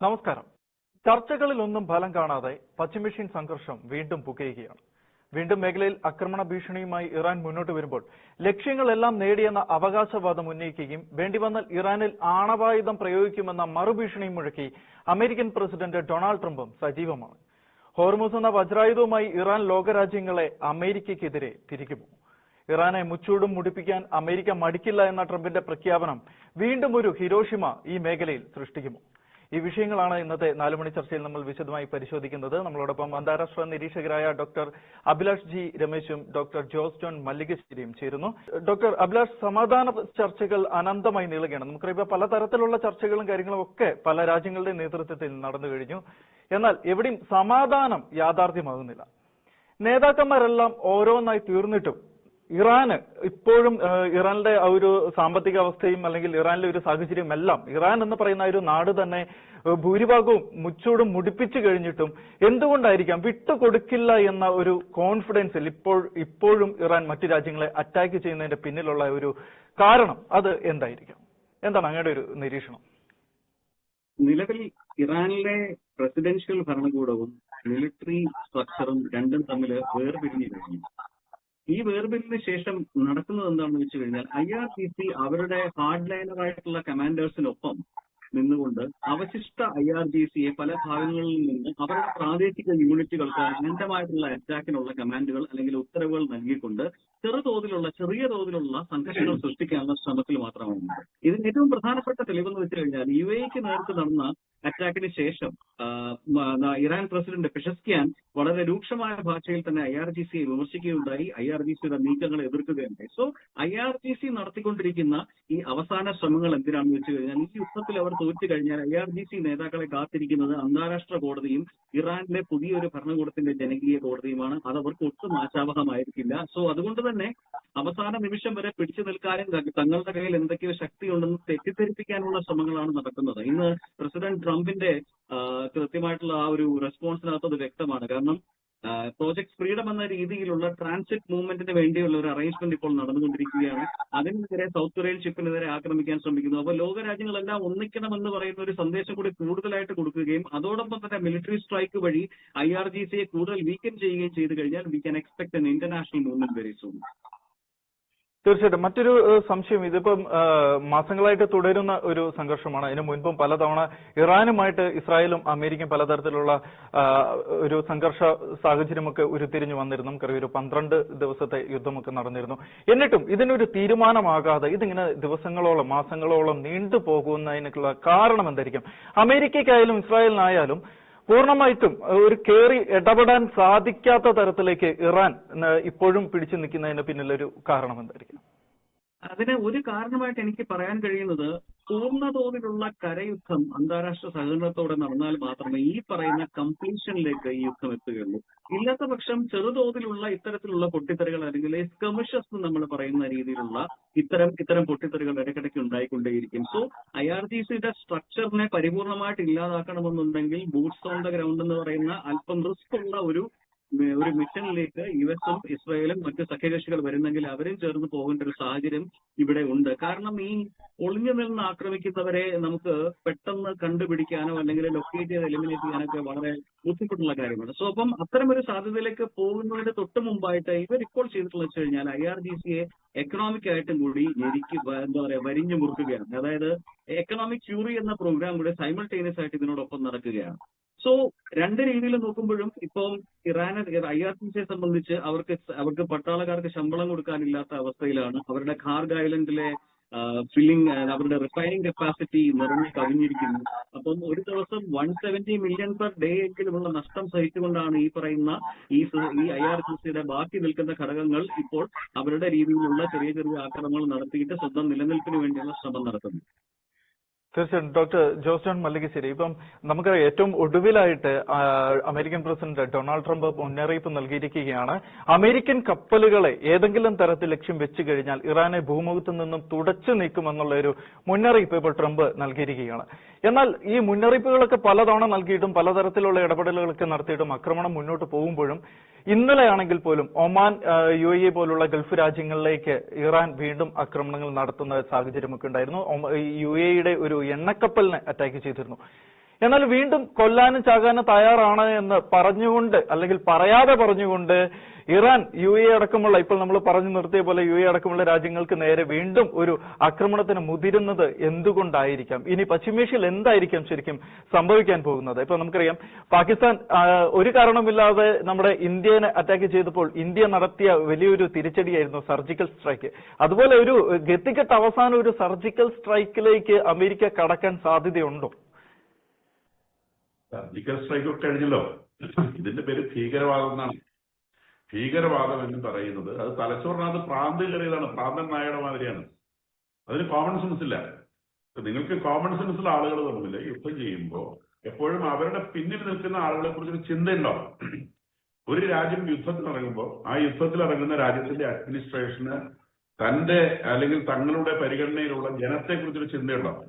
നമസ്കാരം. ചർച്ചകളിലൊന്നും ഫലം കാണാതെ പശ്ചിമേഷ്യൻ സംഘർഷം വീണ്ടും പുകയുകയാണ്. വീണ്ടും മേഖലയിൽ ആക്രമണ ഭീഷണിയുമായി ഇറാൻ മുന്നോട്ട് വരുമ്പോൾ ലക്ഷ്യങ്ങളെല്ലാം നേടിയെന്ന അവകാശവാദം ഉന്നയിക്കുകയും വേണ്ടിവന്നാൽ ഇറാനിൽ ആണവായുധം പ്രയോഗിക്കുമെന്ന മറുഭീഷണിയും മുഴക്കി അമേരിക്കൻ പ്രസിഡന്റ് ഡൊണാൾഡ് ട്രംപും സജീവമാണ്. ഹോർമുസ് എന്ന വജ്രായുധവുമായി ഇറാൻ ലോകരാജ്യങ്ങളെ അമേരിക്കയ്ക്കെതിരെ തിരിക്കുമോ? ഇറാനെ മുച്ചൂടും മുടിപ്പിക്കാൻ അമേരിക്ക മടിക്കില്ല എന്ന ട്രംപിന്റെ പ്രഖ്യാപനം വീണ്ടും ഒരു ഹിരോഷിമ ഈ മേഖലയിൽ സൃഷ്ടിക്കുമോ? ഈ വിഷയങ്ങളാണ് ഇന്നത്തെ 4 മണി ചർച്ചയിൽ നമ്മൾ വിശദമായി പരിശോധിക്കുന്നത്. നമ്മളോടൊപ്പം അന്താരാഷ്ട്ര നിരീക്ഷകരായ ഡോക്ടർ അഭിലാഷ് ജി രമേശും ഡോക്ടർ ജോസ് ജോൺ മല്ലികശ്ശേരിയും ചേരുന്നു. ഡോക്ടർ അഭിലാഷ്, സമാധാന ചർച്ചകൾ അനന്തമായി നീളുകയാണ്. നമുക്കറിയാം പലതരത്തിലുള്ള ചർച്ചകളും കാര്യങ്ങളും ഒക്കെ പല രാജ്യങ്ങളുടെ നേതൃത്വത്തിൽ നടന്നു കഴിഞ്ഞു. എന്നാൽ എവിടെയും സമാധാനം യാഥാർത്ഥ്യമാകുന്നില്ല. നേതാക്കന്മാരെല്ലാം ഓരോന്നായി തീർന്നിട്ടും ഇറാന് ഇപ്പോഴും ഇറാനിലെ ആ ഒരു സാമ്പത്തിക അവസ്ഥയും അല്ലെങ്കിൽ ഇറാനിലെ ഒരു സാഹചര്യം എല്ലാം ഇറാൻ എന്ന് പറയുന്ന ഒരു നാട് തന്നെ ഭൂരിഭാഗവും മുച്ചൂടും മുടിപ്പിച്ചു കഴിഞ്ഞിട്ടും എന്തുകൊണ്ടായിരിക്കാം വിട്ടുകൊടുക്കില്ല എന്ന ഒരു കോൺഫിഡൻസിൽ ഇപ്പോഴും ഇറാൻ മറ്റു രാജ്യങ്ങളെ അറ്റാക്ക് ചെയ്യുന്നതിന്റെ പിന്നിലുള്ള ഒരു കാരണം അത് എന്തായിരിക്കാം? എന്താണ് അങ്ങയുടെ ഒരു നിരീക്ഷണം? നിലവിൽ ഇറാനിലെ പ്രസിഡൻഷ്യൽ ഭരണകൂടവും മിലിറ്ററി സ്ട്രക്ചറും രണ്ടും തമ്മിൽ വേർപിരിഞ്ഞു കഴിഞ്ഞു. ഈ വേർപിരിഞ്ഞതിന് ശേഷം നടക്കുന്നത് എന്താണെന്ന് വെച്ച് കഴിഞ്ഞാൽ IRGC അവരുടെ ഹാർഡ് ലൈനറായിട്ടുള്ള കമാൻഡേഴ്സിനൊപ്പം നിന്നുകൊണ്ട് അവശിഷ്ട IRGCയെ പല ഭാഗങ്ങളിൽ നിന്ന് അവരുടെ പ്രാദേശിക യൂണിറ്റുകൾക്ക് അനന്തമായിട്ടുള്ള അറ്റാക്കിനുള്ള കമാൻഡുകൾ അല്ലെങ്കിൽ ഉത്തരവുകൾ നൽകിക്കൊണ്ട് ചെറിയ തോതിലുള്ള സംഘർഷങ്ങൾ സൃഷ്ടിക്കാനുള്ള ശ്രമത്തിൽ മാത്രമാണ്. ഇതിന് ഏറ്റവും പ്രധാനപ്പെട്ട തെളിവെന്ന് വെച്ച് കഴിഞ്ഞാൽ UAEക്ക് നേർക്ക് നടന്ന അറ്റാക്കിന് ശേഷം ഇറാൻ പ്രസിഡന്റ് പെഷസ്കിയാൻ വളരെ രൂക്ഷമായ ഭാഷയിൽ തന്നെ IRGCയെ വിമർശിക്കുകയുണ്ടായി, IRGCയുടെ നീക്കങ്ങളെ എതിർക്കുകയുണ്ടായി. സോ IRGC നടത്തിക്കൊണ്ടിരിക്കുന്ന ഈ അവസാന ശ്രമങ്ങൾ എന്തിനാണെന്ന് വെച്ച് കഴിഞ്ഞാൽ ഈ യുദ്ധത്തിൽ അവർ തോറ്റു കഴിഞ്ഞാൽ IRGC നേതാക്കളെ കാത്തിരിക്കുന്നത് അന്താരാഷ്ട്ര കോടതിയും ഇറാനിലെ പുതിയൊരു ഭരണകൂടത്തിന്റെ ജനകീയ കോടതിയുമാണ്. അത് അവർക്ക് ഒട്ടും ആശാവഹമായിരിക്കില്ല. സോ അതുകൊണ്ട് തന്നെ അവസാന നിമിഷം വരെ പിടിച്ചു നിൽക്കാനും തങ്ങളുടെ കയ്യിൽ എന്തൊക്കെയോ ശക്തിയുണ്ടെന്ന് തെറ്റിദ്ധരിപ്പിക്കാനുള്ള ശ്രമങ്ങളാണ് നടക്കുന്നത്. ഇന്ന് പ്രസിഡന്റ് ട്രംപിന്റെ കൃത്യമായിട്ടുള്ള ആ ഒരു റെസ്പോൺസിനകത്ത് അത് വ്യക്തമാണ്. കാരണം പ്രോജക്ട് ഫ്രീഡം എന്ന രീതിയിലുള്ള ട്രാൻസിറ്റ് മൂവ്മെന്റിന് വേണ്ടിയുള്ള ഒരു അറേഞ്ച്മെന്റ് ഇപ്പോൾ നടന്നുകൊണ്ടിരിക്കുകയാണ്. അതിനെതിരെ സൗത്ത് കൊറിയൻ ഷിപ്പിനെതിരെ ആക്രമിക്കാൻ ശ്രമിക്കുന്നു. അപ്പോൾ ലോകരാജ്യങ്ങളെല്ലാം ഒന്നിക്കണമെന്ന് പറയുന്ന ഒരു സന്ദേശം കൂടി കൂടുതലായിട്ട് കൊടുക്കുകയും അതോടൊപ്പം തന്നെ മിലിറ്ററി സ്ട്രൈക്ക് വഴി IRGCയെ കൂടുതൽ വീക്കൻ ചെയ്യുകയും ചെയ്തു കഴിഞ്ഞാൽ we can expect N international movement very soon. തീർച്ചയായിട്ടും. മറ്റൊരു സംശയം, ഇതിപ്പം മാസങ്ങളായിട്ട് തുടരുന്ന ഒരു സംഘർഷമാണ്. അതിനു മുൻപും പലതവണ ഇറാനുമായിട്ട് ഇസ്രായേലും അമേരിക്കയും പലതരത്തിലുള്ള ഒരു സംഘർഷ സാഹചര്യമൊക്കെ ഉരുത്തിരിഞ്ഞു വന്നിരുന്നു. നമുക്കറിയാം ഒരു 12 ദിവസത്തെ യുദ്ധമൊക്കെ നടന്നിരുന്നു. എന്നിട്ടും ഇതിനൊരു തീരുമാനമാകാതെ ഇതിങ്ങനെ ദിവസങ്ങളോളം മാസങ്ങളോളം നീണ്ടു പോകുന്നതിനുള്ള കാരണം എന്തായിരിക്കും? അമേരിക്കയ്ക്കായാലും ഇസ്രായേലിനായാലും പൂർണ്ണമായിട്ടും ഒരു കയറി ഇടപെടാൻ സാധിക്കാത്ത തരത്തിലേക്ക് ഇറാൻ ഇപ്പോഴും പിടിച്ചു നിൽക്കുന്നതിന് പിന്നിലൊരു കാരണം എന്തായിരിക്കും? അതിന് ഒരു കാരണമായിട്ട് എനിക്ക് പറയാൻ കഴിയുന്നത് പൂർണ്ണതോതിലുള്ള കരയുദ്ധം അന്താരാഷ്ട്ര സഹകരണത്തോടെ നടന്നാൽ മാത്രമേ ഈ പറയുന്ന കംപ്ലീഷനിലേക്ക് ഈ യുദ്ധം എത്തുകയുള്ളൂ. ഇല്ലാത്ത പക്ഷം ചെറുതോതിലുള്ള ഇത്തരത്തിലുള്ള പൊട്ടിത്തെറികൾ അല്ലെങ്കിൽ സ്കമിഷസ് എന്ന് നമ്മൾ പറയുന്ന രീതിയിലുള്ള ഇത്തരം പൊട്ടിത്തെറികൾ ഇടയ്ക്കിടയ്ക്ക് ഉണ്ടായിക്കൊണ്ടേയിരിക്കും. സോ IRGCയുടെ സ്ട്രക്ചറിനെ പരിപൂർണമായിട്ട് ഇല്ലാതാക്കണമെന്നുണ്ടെങ്കിൽ ബൂട്ട്സ് ഓൺ ദ ഗ്രൗണ്ട് എന്ന് പറയുന്ന അല്പം റിസ്ക് ഉള്ള ഒരു മിഷനിലേക്ക് US-ഉം ഇസ്രായേലും മറ്റ് സഖ്യകക്ഷികൾ വരുന്നെങ്കിൽ അവരും ചേർന്ന് പോകേണ്ട ഒരു സാഹചര്യം ഇവിടെ ഉണ്ട്. കാരണം ഈ ഒളിഞ്ഞു നിന്ന് ആക്രമിക്കുന്നവരെ നമുക്ക് പെട്ടെന്ന് കണ്ടുപിടിക്കാനോ അല്ലെങ്കിൽ ലൊക്കേറ്റ് ചെയ്ത് എലിമിനേറ്റ് ചെയ്യാനൊക്കെ വളരെ ബുദ്ധിമുട്ടുള്ള കാര്യമാണ്. സോ അപ്പം അത്തരമൊരു സാധ്യതയിലേക്ക് പോകുന്നതിന് തൊട്ട് മുമ്പായിട്ട് ഇവർ ഇപ്പോൾ ചെയ്തിട്ടുള്ള വെച്ച് കഴിഞ്ഞാൽ IRGCയെ എക്കണോമിക് ആയിട്ടും കൂടി വരിഞ്ഞു മുറുക്കുകയാണ്. അതായത് എക്കണോമിക് ക്യൂറി എന്ന പ്രോഗ്രാം കൂടെ സൈമൾട്ടേനിയസ് ആയിട്ട് ഇതിനോടൊപ്പം നടക്കുകയാണ്. സോ രണ്ട് രീതിയിൽ നോക്കുമ്പോഴും ഇപ്പം IRGCയെ സംബന്ധിച്ച് അവർക്ക് പട്ടാളക്കാർക്ക് ശമ്പളം കൊടുക്കാനില്ലാത്ത അവസ്ഥയിലാണ്. അവരുടെ ഖാർഗ് ഐലൻഡിലെ അവരുടെ റിഫൈനിങ് കപ്പാസിറ്റി നിറഞ്ഞു കവിഞ്ഞിരിക്കുന്നു. അപ്പം ഒരു ദിവസം 170 മില്യൺ പെർ ഡേ എങ്കിലുമുള്ള നഷ്ടം സഹിച്ചുകൊണ്ടാണ് ഈ പറയുന്ന ഈ IRGCയുടെ ബാക്കി നിൽക്കുന്ന ഘടകങ്ങൾ ഇപ്പോൾ അവരുടെ രീതിയിലുള്ള ചെറിയ ആക്രമണങ്ങൾ നടത്തിയിട്ട് സ്വന്തം നിലനിൽപ്പിന് വേണ്ടിയുള്ള ശ്രമം നടത്തുന്നു. തീർച്ചയായിട്ടും. ഡോക്ടർ ജോസ് ജോൺ മല്ലികശ്ശേരി, ഇപ്പം നമുക്കറിയാം ഏറ്റവും ഒടുവിലായിട്ട് അമേരിക്കൻ പ്രസിഡന്റ് ഡൊണാൾഡ് ട്രംപ് മുന്നറിയിപ്പ് നൽകിയിരിക്കുകയാണ്. അമേരിക്കൻ കപ്പലുകളെ ഏതെങ്കിലും തരത്തിൽ ലക്ഷ്യം വെച്ചു കഴിഞ്ഞാൽ ഇറാനെ ഭൂമുഖത്തു നിന്നും തുടച്ചു നീക്കുമെന്നുള്ള ഒരു മുന്നറിയിപ്പ് ഇപ്പോൾ ട്രംപ് നൽകിയിരിക്കുകയാണ്. എന്നാൽ ഈ മുന്നറിയിപ്പുകളൊക്കെ പലതവണ നൽകിയിട്ടും പലതരത്തിലുള്ള ഇടപെടലുകളൊക്കെ നടത്തിയിട്ടും ആക്രമണം മുന്നോട്ട് പോകുമ്പോഴും ഇന്നലെയാണെങ്കിൽ പോലും ഒമാൻ, UAE പോലുള്ള ഗൾഫ് രാജ്യങ്ങളിലേക്ക് ഇറാൻ വീണ്ടും ആക്രമണങ്ങൾ നടത്തുന്ന സാഹചര്യമൊക്കെ ഉണ്ടായിരുന്നു. UAEയുടെ ഒരു എണ്ണക്കപ്പലിനെ അറ്റാക്ക് ചെയ്തിരുന്നു. എന്നാൽ വീണ്ടും കൊല്ലാനും ചാകാനും തയ്യാറാണ് എന്ന് പറഞ്ഞുകൊണ്ട് അല്ലെങ്കിൽ പറയാതെ പറഞ്ഞുകൊണ്ട് ഇറാൻ UAE അടക്കമുള്ള ഇപ്പോൾ നമ്മൾ പറഞ്ഞു നിർത്തിയ പോലെ UAE അടക്കമുള്ള രാജ്യങ്ങൾക്ക് നേരെ വീണ്ടും ഒരു ആക്രമണത്തിന് മുതിരുന്നത് എന്തുകൊണ്ടായിരിക്കാം? ഇനി പശ്ചിമേഷ്യയിൽ എന്തായിരിക്കാം ശരിക്കും സംഭവിക്കാൻ പോകുന്നത്? ഇപ്പൊ നമുക്കറിയാം പാകിസ്ഥാൻ ഒരു കാരണമില്ലാതെ നമ്മുടെ ഇന്ത്യനെ അറ്റാക്ക് ചെയ്തപ്പോൾ ഇന്ത്യ നടത്തിയ വലിയൊരു തിരിച്ചടിയായിരുന്നു സർജിക്കൽ സ്ട്രൈക്ക്. അതുപോലെ ഒരു ഗതികെട്ട അവസാനം ഒരു സർജിക്കൽ സ്ട്രൈക്കിലേക്ക് അമേരിക്ക കടക്കാൻ സാധ്യതയുണ്ടോ? സർജിക്കൽ സ്ട്രൈക്ക് ഒക്കെ കഴിഞ്ഞല്ലോ. ഇതിന്റെ പേര് ഭീകരവാദം എന്നാണ്. ഭീകരവാദം എന്ന് പറയുന്നത് അത് തലച്ചോറിനകത്ത് പ്രാന്ത് കയറിയതാണ്. പ്രാന്തൻ നായയുടെ മാതിരിയാണ്. അതിന് കോമൺ സെൻസ് ഇല്ല. നിങ്ങൾക്ക് കോമൺ സെൻസ് ഉള്ള ആളുകൾ തമ്മിൽ യുദ്ധം ചെയ്യുമ്പോൾ എപ്പോഴും അവരുടെ പിന്നിൽ നിൽക്കുന്ന ആളുകളെ കുറിച്ചൊരു ചിന്തയുണ്ടാവും. ഒരു രാജ്യം യുദ്ധത്തിൽ ഇറങ്ങുമ്പോൾ ആ യുദ്ധത്തിൽ ഇറങ്ങുന്ന രാജ്യത്തിന്റെ അഡ്മിനിസ്ട്രേഷന് തന്റെ അല്ലെങ്കിൽ തങ്ങളുടെ പരിഗണനയിലുള്ള ജനത്തെ കുറിച്ചൊരു ചിന്തയുണ്ടാവും.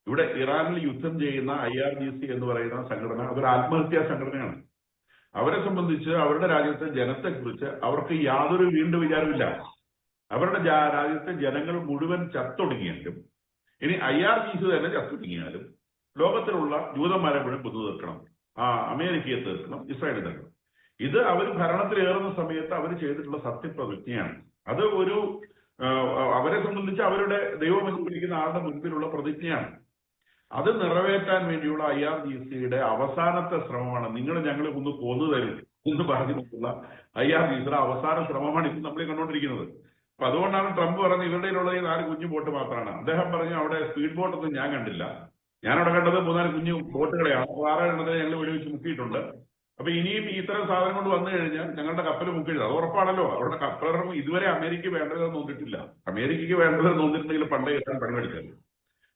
ഇവിടെ ഇറാനിൽ യുദ്ധം ചെയ്യുന്ന IRGC എന്ന് പറയുന്ന സംഘടന അതൊരു ആത്മഹത്യാ സംഘടനയാണ്. അവരെ സംബന്ധിച്ച് അവരുടെ രാജ്യത്തെ ജനത്തെക്കുറിച്ച് അവർക്ക് യാതൊരു വീണ്ടും വിചാരമില്ല. അവരുടെ രാജ്യത്തെ ജനങ്ങൾ മുഴുവൻ ചത്തൊടുങ്ങിയാലും ഇനി IRGC തന്നെ ചത്തൊടുങ്ങിയാലും ലോകത്തിലുള്ള ജൂതന്മാരെ മുഴുവൻ കൊന്നു തീർക്കണം, അമേരിക്കയെ തീർക്കണം, ഇസ്രായേലിനെ തീർക്കണം. ഇത് അവർ ഭരണത്തിലേറുന്ന സമയത്ത് അവർ ചെയ്തിട്ടുള്ള സത്യപ്രതിജ്ഞയാണ്. അത് ഒരു അവരെ സംബന്ധിച്ച് അവരുടെ ദൈവം എന്ന് വിളിക്കുന്ന ആളുടെ മുൻപിലുള്ള പ്രതിജ്ഞയാണ്. അത് നിറവേറ്റാൻ വേണ്ടിയുള്ള IRGCയുടെ അവസാനത്തെ ശ്രമമാണ്. നിങ്ങൾ ഞങ്ങളെ ഒന്ന് കൊന്നു തരും എന്ന് പറഞ്ഞിട്ടുള്ള IRGCയുടെ അവസാന ശ്രമമാണ് ഇപ്പം നമ്മൾ കണ്ടുകൊണ്ടിരിക്കുന്നത്. അപ്പൊ അതുകൊണ്ടാണ് ട്രംപ് പറഞ്ഞത് ഇവരുടെയിലുള്ള 4 കുഞ്ഞു ബോട്ട് മാത്രമാണ്. അദ്ദേഹം പറഞ്ഞു അവിടെ സ്പീഡ് ബോട്ടൊന്നും ഞാൻ കണ്ടില്ല, ഞാനവിടെ കണ്ടത് 3-4 കുഞ്ഞു ബോട്ടുകളെയാണ്. 6 എണ്ണത്തെ ഞങ്ങൾ വെടിവെച്ച് മുക്കിയിട്ടുണ്ട്. അപ്പൊ ഇനിയും ഇത്തരം സാധനം കൊണ്ട് വന്നു കഴിഞ്ഞാൽ ഞങ്ങളുടെ കപ്പൽ മുക്കിയില്ല. അത് ഉറപ്പാണല്ലോ. അവരുടെ കപ്പലിറങ്ങും. ഇതുവരെ അമേരിക്ക വേണ്ടതെന്ന് തോന്നിയിട്ടില്ല. അമേരിക്കയ്ക്ക് വേണ്ടതെന്ന് തോന്നിയിട്ടുണ്ടെങ്കിൽ പണ്ടേ പണിമെടുക്കരുത്.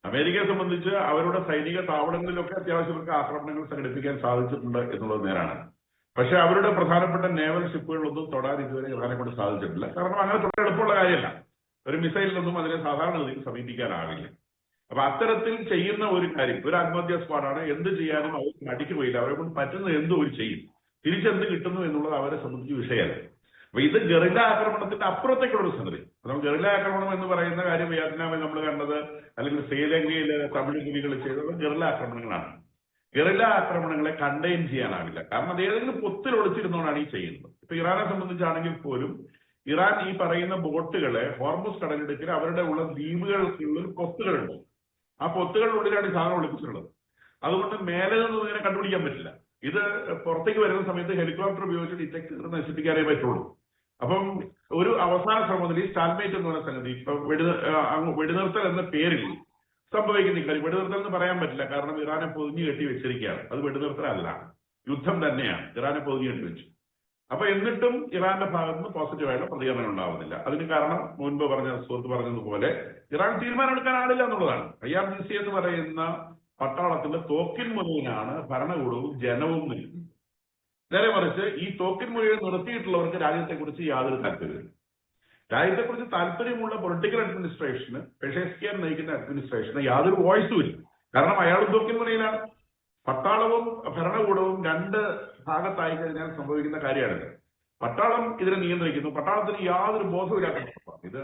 അമേരിക്കയെ സംബന്ധിച്ച് അവരുടെ സൈനിക താവളങ്ങളിലൊക്കെ അത്യാവശ്യം അവർക്ക് ആക്രമണങ്ങൾ സംഘടിപ്പിക്കാൻ സാധിച്ചിട്ടുണ്ട് എന്നുള്ളത് നേരാണ്. പക്ഷെ അവരുടെ പ്രധാനപ്പെട്ട നേവൽ ഷിപ്പുകളൊന്നും തൊടാൻ ഇതുവരെ ഇറാനെ കൊണ്ട് സാധിച്ചിട്ടില്ല. കാരണം അങ്ങനെ തൊട്ട് എളുപ്പമുള്ള കാര്യമല്ല. ഒരു മിസൈലിലൊന്നും അതിനെ സാധാരണഗതിയിൽ സമീപിക്കാനാവില്ല. അപ്പൊ അത്തരത്തിൽ ചെയ്യുന്ന ഒരു കാര്യം ഒരു ആത്മഹത്യാ സ്ക്വാഡാണ്. എന്ത് ചെയ്യാനും അവർ മടിക്ക് പോയില്ല. അവരെ കൊണ്ട് പറ്റുന്ന എന്തും അവർ ചെയ്യും. തിരിച്ചെന്ത് കിട്ടുന്നു എന്നുള്ളത് അവരെ സംബന്ധിച്ച് വിഷയമല്ല. അപ്പൊ ഇത് ഗറില്ല ആക്രമണത്തിന്റെ അപ്പുറത്തേക്കുള്ള ഒരു സംഗതി. നമ്മൾ ഗറില്ല ആക്രമണം എന്ന് പറയുന്ന കാര്യം വിയറ്റ്നാമിൽ നമ്മൾ കണ്ടത് അല്ലെങ്കിൽ ശ്രീലങ്കയിലെ തമിഴ് പുലികൾ ചെയ്തത് ഗറില്ല ആക്രമണങ്ങളാണ്. ഗറില്ല ആക്രമണങ്ങളെ കണ്ടെയ്ൻ ചെയ്യാനാവില്ല. കാരണം അത് ഏതെങ്കിലും പൊത്തിൽ ഒളിച്ചിരുന്നോണ്ടാണ് ഈ ചെയ്യുന്നത്. ഇപ്പൊ ഇറാനെ സംബന്ധിച്ചാണെങ്കിൽ പോലും ഇറാൻ ഈ പറയുന്ന ബോട്ടുകളെ ഹോർമുസ് കടലിടുക്കിൽ അവരുടെ ഉള്ള ദ്വീപുകൾക്കുള്ളിൽ പൊത്തുകളുണ്ട്. ആ പൊത്തുകളിലുള്ളിലാണ് ഈ സാധനം ഒളിപ്പിച്ചിട്ടുള്ളത്. അതുകൊണ്ട് മേലെ നിന്നും ഇങ്ങനെ കണ്ടുപിടിക്കാൻ പറ്റില്ല. ഇത് പുറത്തേക്ക് വരുന്ന സമയത്ത് ഹെലികോപ്റ്റർ ഉപയോഗിച്ച് ഡിറ്റക്ട് നശിപ്പിക്കാനേ പറ്റുള്ളൂ. അപ്പം ഒരു അവസാന ശ്രമത്തിൽ ഈ സ്റ്റാൽമേറ്റ് എന്ന് പറയുന്ന സംഗതി ഇപ്പൊ വെടിനിർത്തൽ എന്ന പേരിൽ സംഭവിക്കുന്ന കാര്യം വെടിനിർത്തൽ എന്ന് പറയാൻ പറ്റില്ല. കാരണം ഇറാനെ പൊതിഞ്ഞു കെട്ടി വെച്ചിരിക്കുകയാണ്. അത് വെടിനിർത്തലല്ല, യുദ്ധം തന്നെയാണ്. ഇറാനെ പൊതിഞ്ഞു കെട്ടി വെച്ചു. അപ്പൊ എന്നിട്ടും ഇറാന്റെ ഭാഗത്ത് നിന്ന് പോസിറ്റീവായിട്ടുള്ള പ്രതികരണം ഉണ്ടാവുന്നില്ല. അതിന് കാരണം മുൻപ് സുഹൃത്ത് പറഞ്ഞതുപോലെ ഇറാൻ തീരുമാനമെടുക്കാൻ ആളില്ല എന്നുള്ളതാണ്. IRGC എന്ന് പറയുന്ന പട്ടാളത്തിന്റെ തോക്കിൻ മുറിയിലാണ് ഭരണകൂടവും ജനവും നിൽക്കുന്നത്. നേരെ മറിച്ച് ഈ തോക്കിൻ മുറിയിൽ നിർത്തിയിട്ടുള്ളവർക്ക് രാജ്യത്തെക്കുറിച്ച് യാതൊരു താല്പര്യമില്ല. രാജ്യത്തെക്കുറിച്ച് താല്പര്യമുള്ള പൊളിറ്റിക്കൽ അഡ്മിനിസ്ട്രേഷന് പെഷേസ്കിയാൻ നയിക്കുന്ന അഡ്മിനിസ്ട്രേഷന് യാതൊരു വോയിസും ഇല്ല. കാരണം അയാളും തോക്കിൻ മുറിയിലാണ്. പട്ടാളവും ഭരണകൂടവും 2 ഭാഗത്തായി കഴിഞ്ഞാൽ സംഭവിക്കുന്ന കാര്യമാണിത്. പട്ടാളം ഇതിനെ നിയന്ത്രിക്കുന്നു. പട്ടാളത്തിന് യാതൊരു ബോധമില്ലാത്ത ഇത്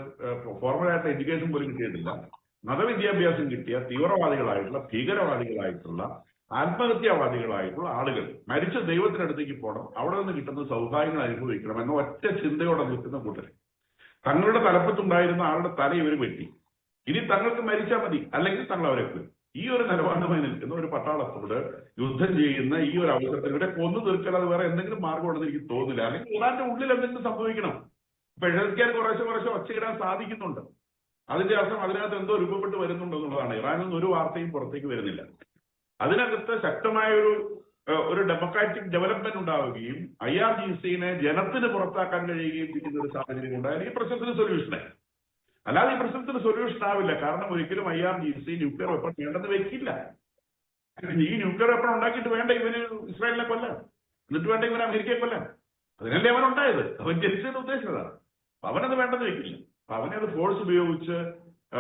ഫോർമലായിട്ട് എഡ്യൂക്കേഷൻ പോലും കിട്ടിയിട്ടില്ല. മതവിദ്യാഭ്യാസം കിട്ടിയ തീവ്രവാദികളായിട്ടുള്ള ഭീകരവാദികളായിട്ടുള്ള ആത്മഹത്യാവാദികളായിട്ടുള്ള ആളുകൾ മരിച്ച ദൈവത്തിനടുത്തേക്ക് പോകണം, അവിടെ നിന്ന് കിട്ടുന്ന സൗഭാഗ്യങ്ങൾ അനുഭവിക്കണം എന്ന ഒറ്റ ചിന്തയോടെ നിൽക്കുന്ന കൂട്ടർ. തങ്ങളുടെ തലപ്പത്തുണ്ടായിരുന്ന ആളുടെ തല ഇവർ വെട്ടി. ഇനി തങ്ങൾക്ക് മരിച്ചാൽ മതി, അല്ലെങ്കിൽ തങ്ങൾ അവരെ കൊല്ലും. ഈ ഒരു നിലപാടുമായി നിൽക്കുന്ന ഒരു പട്ടാളത്തോട് യുദ്ധം ചെയ്യുന്ന ഈ ഒരു അവസരത്തിൽ ഇവരെ കൊന്നു തീർക്കാതെ വേറെ എന്തെങ്കിലും മാർഗമുണ്ടെന്ന് എനിക്ക് തോന്നുന്നില്ല. അല്ലെങ്കിൽ ഇറാന്റെ ഉള്ളിൽ എന്തെങ്കിലും സംഭവിക്കണം. പെഷേസ്കിയാൻ കുറേശ്ശെ ഒച്ചയിടാൻ സാധിക്കുന്നുണ്ട്. അതിന്റെ അർത്ഥം അതിനകത്ത് എന്തോ രൂപപ്പെട്ട് വരുന്നുണ്ട് എന്നുള്ളതാണ്. ഇറാനിൽ നിന്ന് ഒരു വാർത്തയും പുറത്തേക്ക് വരുന്നില്ല. അതിനകത്ത് ശക്തമായ ഒരു ഡെമോക്രാറ്റിക് ഡെവലപ്മെന്റ് ഉണ്ടാവുകയും IRGCനെ ജനത്തിന് പുറത്താക്കാൻ കഴിയുകയും ചെയ്യുന്ന ഒരു സാഹചര്യം ഉണ്ടായാൽ ഈ പ്രശ്നത്തിന് സൊല്യൂഷനായി. അല്ലാതെ ഈ പ്രശ്നത്തിന് സൊല്യൂഷൻ ആവില്ല. കാരണം ഒരിക്കലും IRGC ന്യൂക്ലിയർ വെപ്പൺ വേണ്ടെന്ന് വെക്കില്ല. ഈ ന്യൂക്ലിയർ വെപ്പൺ ഉണ്ടാക്കിയിട്ട് വേണ്ട ഇവന് ഇസ്രായേലിനെ കൊല്ലാൻ, എന്നിട്ട് വേണ്ട ഇവന് അമേരിക്കയെ കൊല്ലാൻ. അതിനല്ലേ അവൻ ഉണ്ടായത്. അവൻ ജനിച്ചതിന്റെ ഉദ്ദേശിച്ചതാണ്. അവനത് വേണ്ടെന്ന് വെക്കില്ല. അവനെ അത് ഫോഴ്സ് ഉപയോഗിച്ച്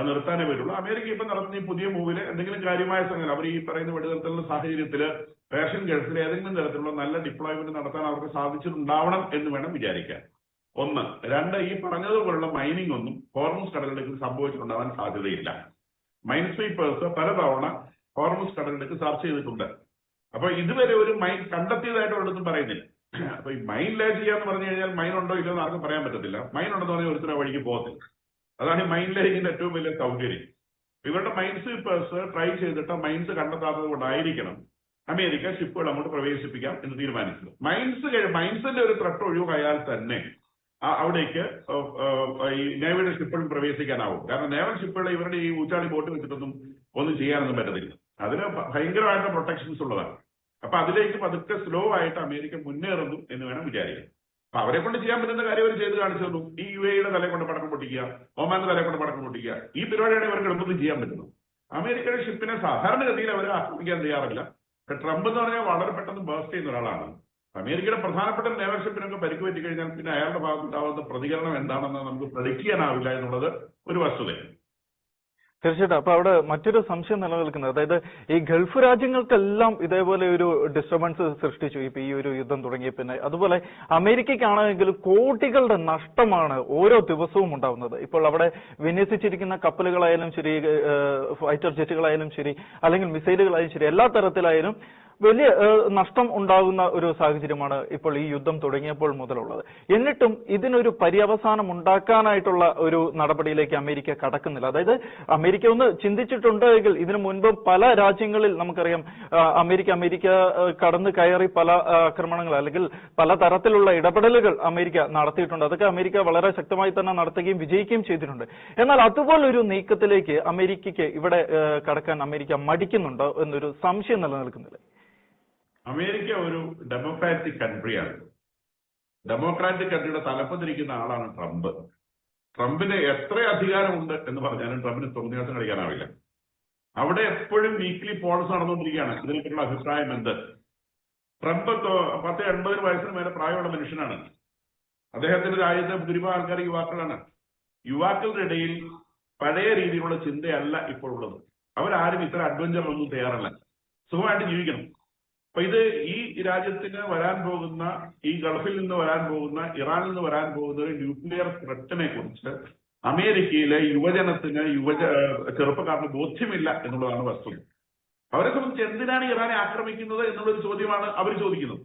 നിർത്താനേ പറ്റുള്ളൂ. അമേരിക്ക ഇപ്പൊ നടത്തുന്ന ഈ പുതിയ മൂവില് എന്തെങ്കിലും കാര്യമായ സംഗതി അവർ ഈ പറയുന്ന വെടിനിർത്തലിന്റെ സാഹചര്യത്തിൽ പേർഷ്യൻ ഗൾഫിൽ ഏതെങ്കിലും തരത്തിലുള്ള നല്ല ഡിപ്ലോയ്മെന്റ് നടത്താൻ അവർക്ക് സാധിച്ചിട്ടുണ്ടാവണം എന്ന് വേണം വിചാരിക്കാൻ. 1. 2, ഈ പറഞ്ഞതുപോലുള്ള മൈനിങ് ഒന്നും ഹോർമുസ് കടലിടുക്കിൽ സംഭവിച്ചിട്ടുണ്ടാവാൻ സാധ്യതയില്ല. മൈൻ സ്വീപ്പേഴ്സ് പലതവണ ഹോർമുസ് കടലിടുക്ക് ചർച്ച ചെയ്തിട്ടുണ്ട്. അപ്പൊ ഇതുവരെ ഒരു മൈൻ കണ്ടെത്തിയതായിട്ട് ഒരിടത്തും പറയുന്നില്ല. അപ്പൊ ഈ മൈൻ ലേ ചെയ്യാന്ന് പറഞ്ഞു കഴിഞ്ഞാൽ മൈൻ ഉണ്ടോ ഇല്ലയോ എന്ന് ആർക്കും പറയാൻ പറ്റത്തില്ല. മൈൻ ഉണ്ടെന്ന് പറഞ്ഞാൽ ഒരുത്തരം വഴിക്ക് പോകത്തില്ല. അതാണ് ഈ മൈൻ ലേയിങ്ങിന്റെ ഏറ്റവും വലിയ സൗകര്യം. ഇവരുടെ മൈൻസ് സ്വീപ്പേഴ്സ് ട്രൈ ചെയ്തിട്ട് മൈൻസ് കണ്ടെത്താത്തത് കൊണ്ടായിരിക്കണം അമേരിക്ക ഷിപ്പുകൾ അങ്ങോട്ട് പ്രവേശിപ്പിക്കാം എന്ന് തീരുമാനിച്ചത്. മൈൻസിന്റെ ഒരു ത്രട്ട് ഒഴിവായാൽ തന്നെ അവിടേക്ക് ഈ നേവിയുടെ ഷിപ്പുകൾ പ്രവേശിക്കാനാവും. കാരണം നേവൽ ഷിപ്പുകൾ ഇവരുടെ ഈ ഊച്ചാളി ബോട്ട് വെച്ചിട്ടൊന്നും ഒന്നും ചെയ്യാനൊന്നും പറ്റത്തില്ല. അതിന് ഭയങ്കരമായിട്ട് പ്രൊട്ടക്ഷൻസ് ഉള്ളതാണ്. അപ്പൊ അതിലേക്ക് പതുക്കെ സ്ലോ ആയിട്ട് അമേരിക്ക മുന്നേറുന്നു എന്ന് വേണം വിചാരിക്കാം. അപ്പൊ അവരെ കൊണ്ട് ചെയ്യാൻ പറ്റുന്ന കാര്യം അവർ ചെയ്ത് കാണിച്ചു തന്നു. ഈ UAE-യുടെ തലയെ കൊണ്ട് പടക്കം പൊട്ടിക്കുക, ഒമാന്റെ തലയെ കൊണ്ട് പടക്കം പൊട്ടിക്കുക, ഈ പരിപാടിയാണ് ഇവർക്ക് എളുപ്പത്തിൽ ചെയ്യാൻ പറ്റുന്നത്. അമേരിക്കയുടെ ഷിപ്പിനെ സാധാരണഗതിയിൽ അവർ ആക്രമിക്കാൻ തയ്യാറില്ല. ട്രംപ് എന്ന് പറഞ്ഞാൽ വളരെ പെട്ടെന്ന് ബേസ്റ്റ് ചെയ്യുന്ന ഒരാളാണ്. അമേരിക്കയുടെ പ്രധാനപ്പെട്ട നേവൽ ഷിപ്പിനൊക്കെ പരിക്ക് പറ്റി കഴിഞ്ഞാൽ പിന്നെ അയാളുടെ ഭാഗത്തുണ്ടാവുന്ന പ്രതികരണം എന്താണെന്ന് നമുക്ക് പ്രഡിക്ട് ചെയ്യാനാവില്ല എന്നുള്ളത് ഒരു വസ്തുതയാണ്. തീർച്ചയായിട്ടും. അപ്പൊ അവിടെ മറ്റൊരു സംശയം നിലനിൽക്കുന്നത്, അതായത് ഈ ഗൾഫ് രാജ്യങ്ങൾക്കെല്ലാം ഇതേപോലെ ഒരു ഡിസ്റ്റർബൻസ് സൃഷ്ടിച്ചു ഇപ്പൊ ഈ ഒരു യുദ്ധം തുടങ്ങിയ പിന്നെ. അതുപോലെ അമേരിക്കയ്ക്കാണെങ്കിൽ കോടികളുടെ നഷ്ടമാണ് ഓരോ ദിവസവും ഉണ്ടാവുന്നത്. ഇപ്പോൾ അവിടെ വിന്യസിച്ചിരിക്കുന്ന കപ്പലുകളായാലും ശരി, ഫൈറ്റർ ജെറ്റുകളായാലും ശരി, അല്ലെങ്കിൽ മിസൈലുകളായാലും ശരി, എല്ലാ തരത്തിലായാലും വലിയ നഷ്ടം ഉണ്ടാകുന്ന ഒരു സാഹചര്യമാണ് ഇപ്പോൾ ഈ യുദ്ധം തുടങ്ങിയപ്പോൾ മുതലുള്ളത്. എന്നിട്ടും ഇതിനൊരു പര്യവസാനം ഉണ്ടാക്കാനായിട്ടുള്ള ഒരു നടപടിയിലേക്ക് അമേരിക്ക കടക്കുന്നില്ല. അതായത് അമേരിക്ക ഒന്ന് ചിന്തിച്ചിട്ടുണ്ടെങ്കിൽ ഇതിനു മുൻപ് പല രാജ്യങ്ങളിൽ നമുക്കറിയാം അമേരിക്ക കടന്നു കയറി പല ആക്രമണങ്ങൾ അല്ലെങ്കിൽ പല തരത്തിലുള്ള ഇടപെടലുകൾ അമേരിക്ക നടത്തിയിട്ടുണ്ട്. അതൊക്കെ അമേരിക്ക വളരെ ശക്തമായി തന്നെ നടത്തുകയും വിജയിക്കുകയും ചെയ്തിട്ടുണ്ട്. എന്നാൽ അതുപോലൊരു നീക്കത്തിലേക്ക് അമേരിക്കയ്ക്ക് ഇവിടെ കടക്കാൻ അമേരിക്ക മടിക്കുന്നുണ്ടോ എന്നൊരു സംശയം നിലനിൽക്കുന്നില്ല. അമേരിക്ക ഒരു ഡെമോക്രാറ്റിക് കൺട്രിയാണ്. ഡെമോക്രാറ്റിക് കൺട്രിയുടെ തലപ്പത്തിരിക്കുന്ന ആളാണ് ട്രംപ്. ട്രംപിന് എത്ര അധികാരമുണ്ട് എന്ന് പറഞ്ഞാലും ട്രംപിന് തോന്നിയാസം കളിക്കാനാവില്ല. അവിടെ എപ്പോഴും വീക്ക്ലി പോൾസ് നടന്നുകൊണ്ടിരിക്കുകയാണ്. ഇതിനെക്കുറിച്ചുള്ള അഭിപ്രായം എന്ത്? ട്രംപ് 80 വയസ്സിന് മേലെ പ്രായമുള്ള മനുഷ്യനാണ്. അദ്ദേഹത്തിന്റെ രാജ്യത്തെ ഭൂരിഭാഗം ആൾക്കാർ യുവാക്കളാണ്. യുവാക്കളുടെ ഇടയിൽ പഴയ രീതിയിലുള്ള ചിന്തയല്ല ഇപ്പോൾ ഉള്ളത്. അവരാരും ഇത്ര അഡ്വഞ്ചറിനൊന്നും തയ്യാറല്ല. സുഖമായിട്ട് ജീവിക്കണം. അപ്പൊ ഇത് ഈ രാജ്യത്തിന് വരാൻ പോകുന്ന, ഈ ഗൾഫിൽ നിന്ന് വരാൻ പോകുന്ന, ഇറാനിൽ നിന്ന് വരാൻ പോകുന്ന ഒരു ന്യൂക്ലിയർ ത്രെറ്റിനെ കുറിച്ച് അമേരിക്കയിലെ യുവജനത്തിന് ചെറുപ്പക്കാർക്ക് ബോധ്യമില്ല എന്നുള്ളതാണ് വസ്തുത. അവരെ സംബന്ധിച്ച് എന്തിനാണ് ഇറാനെ ആക്രമിക്കുന്നത് എന്നുള്ളൊരു ചോദ്യമാണ് അവർ ചോദിക്കുന്നത്.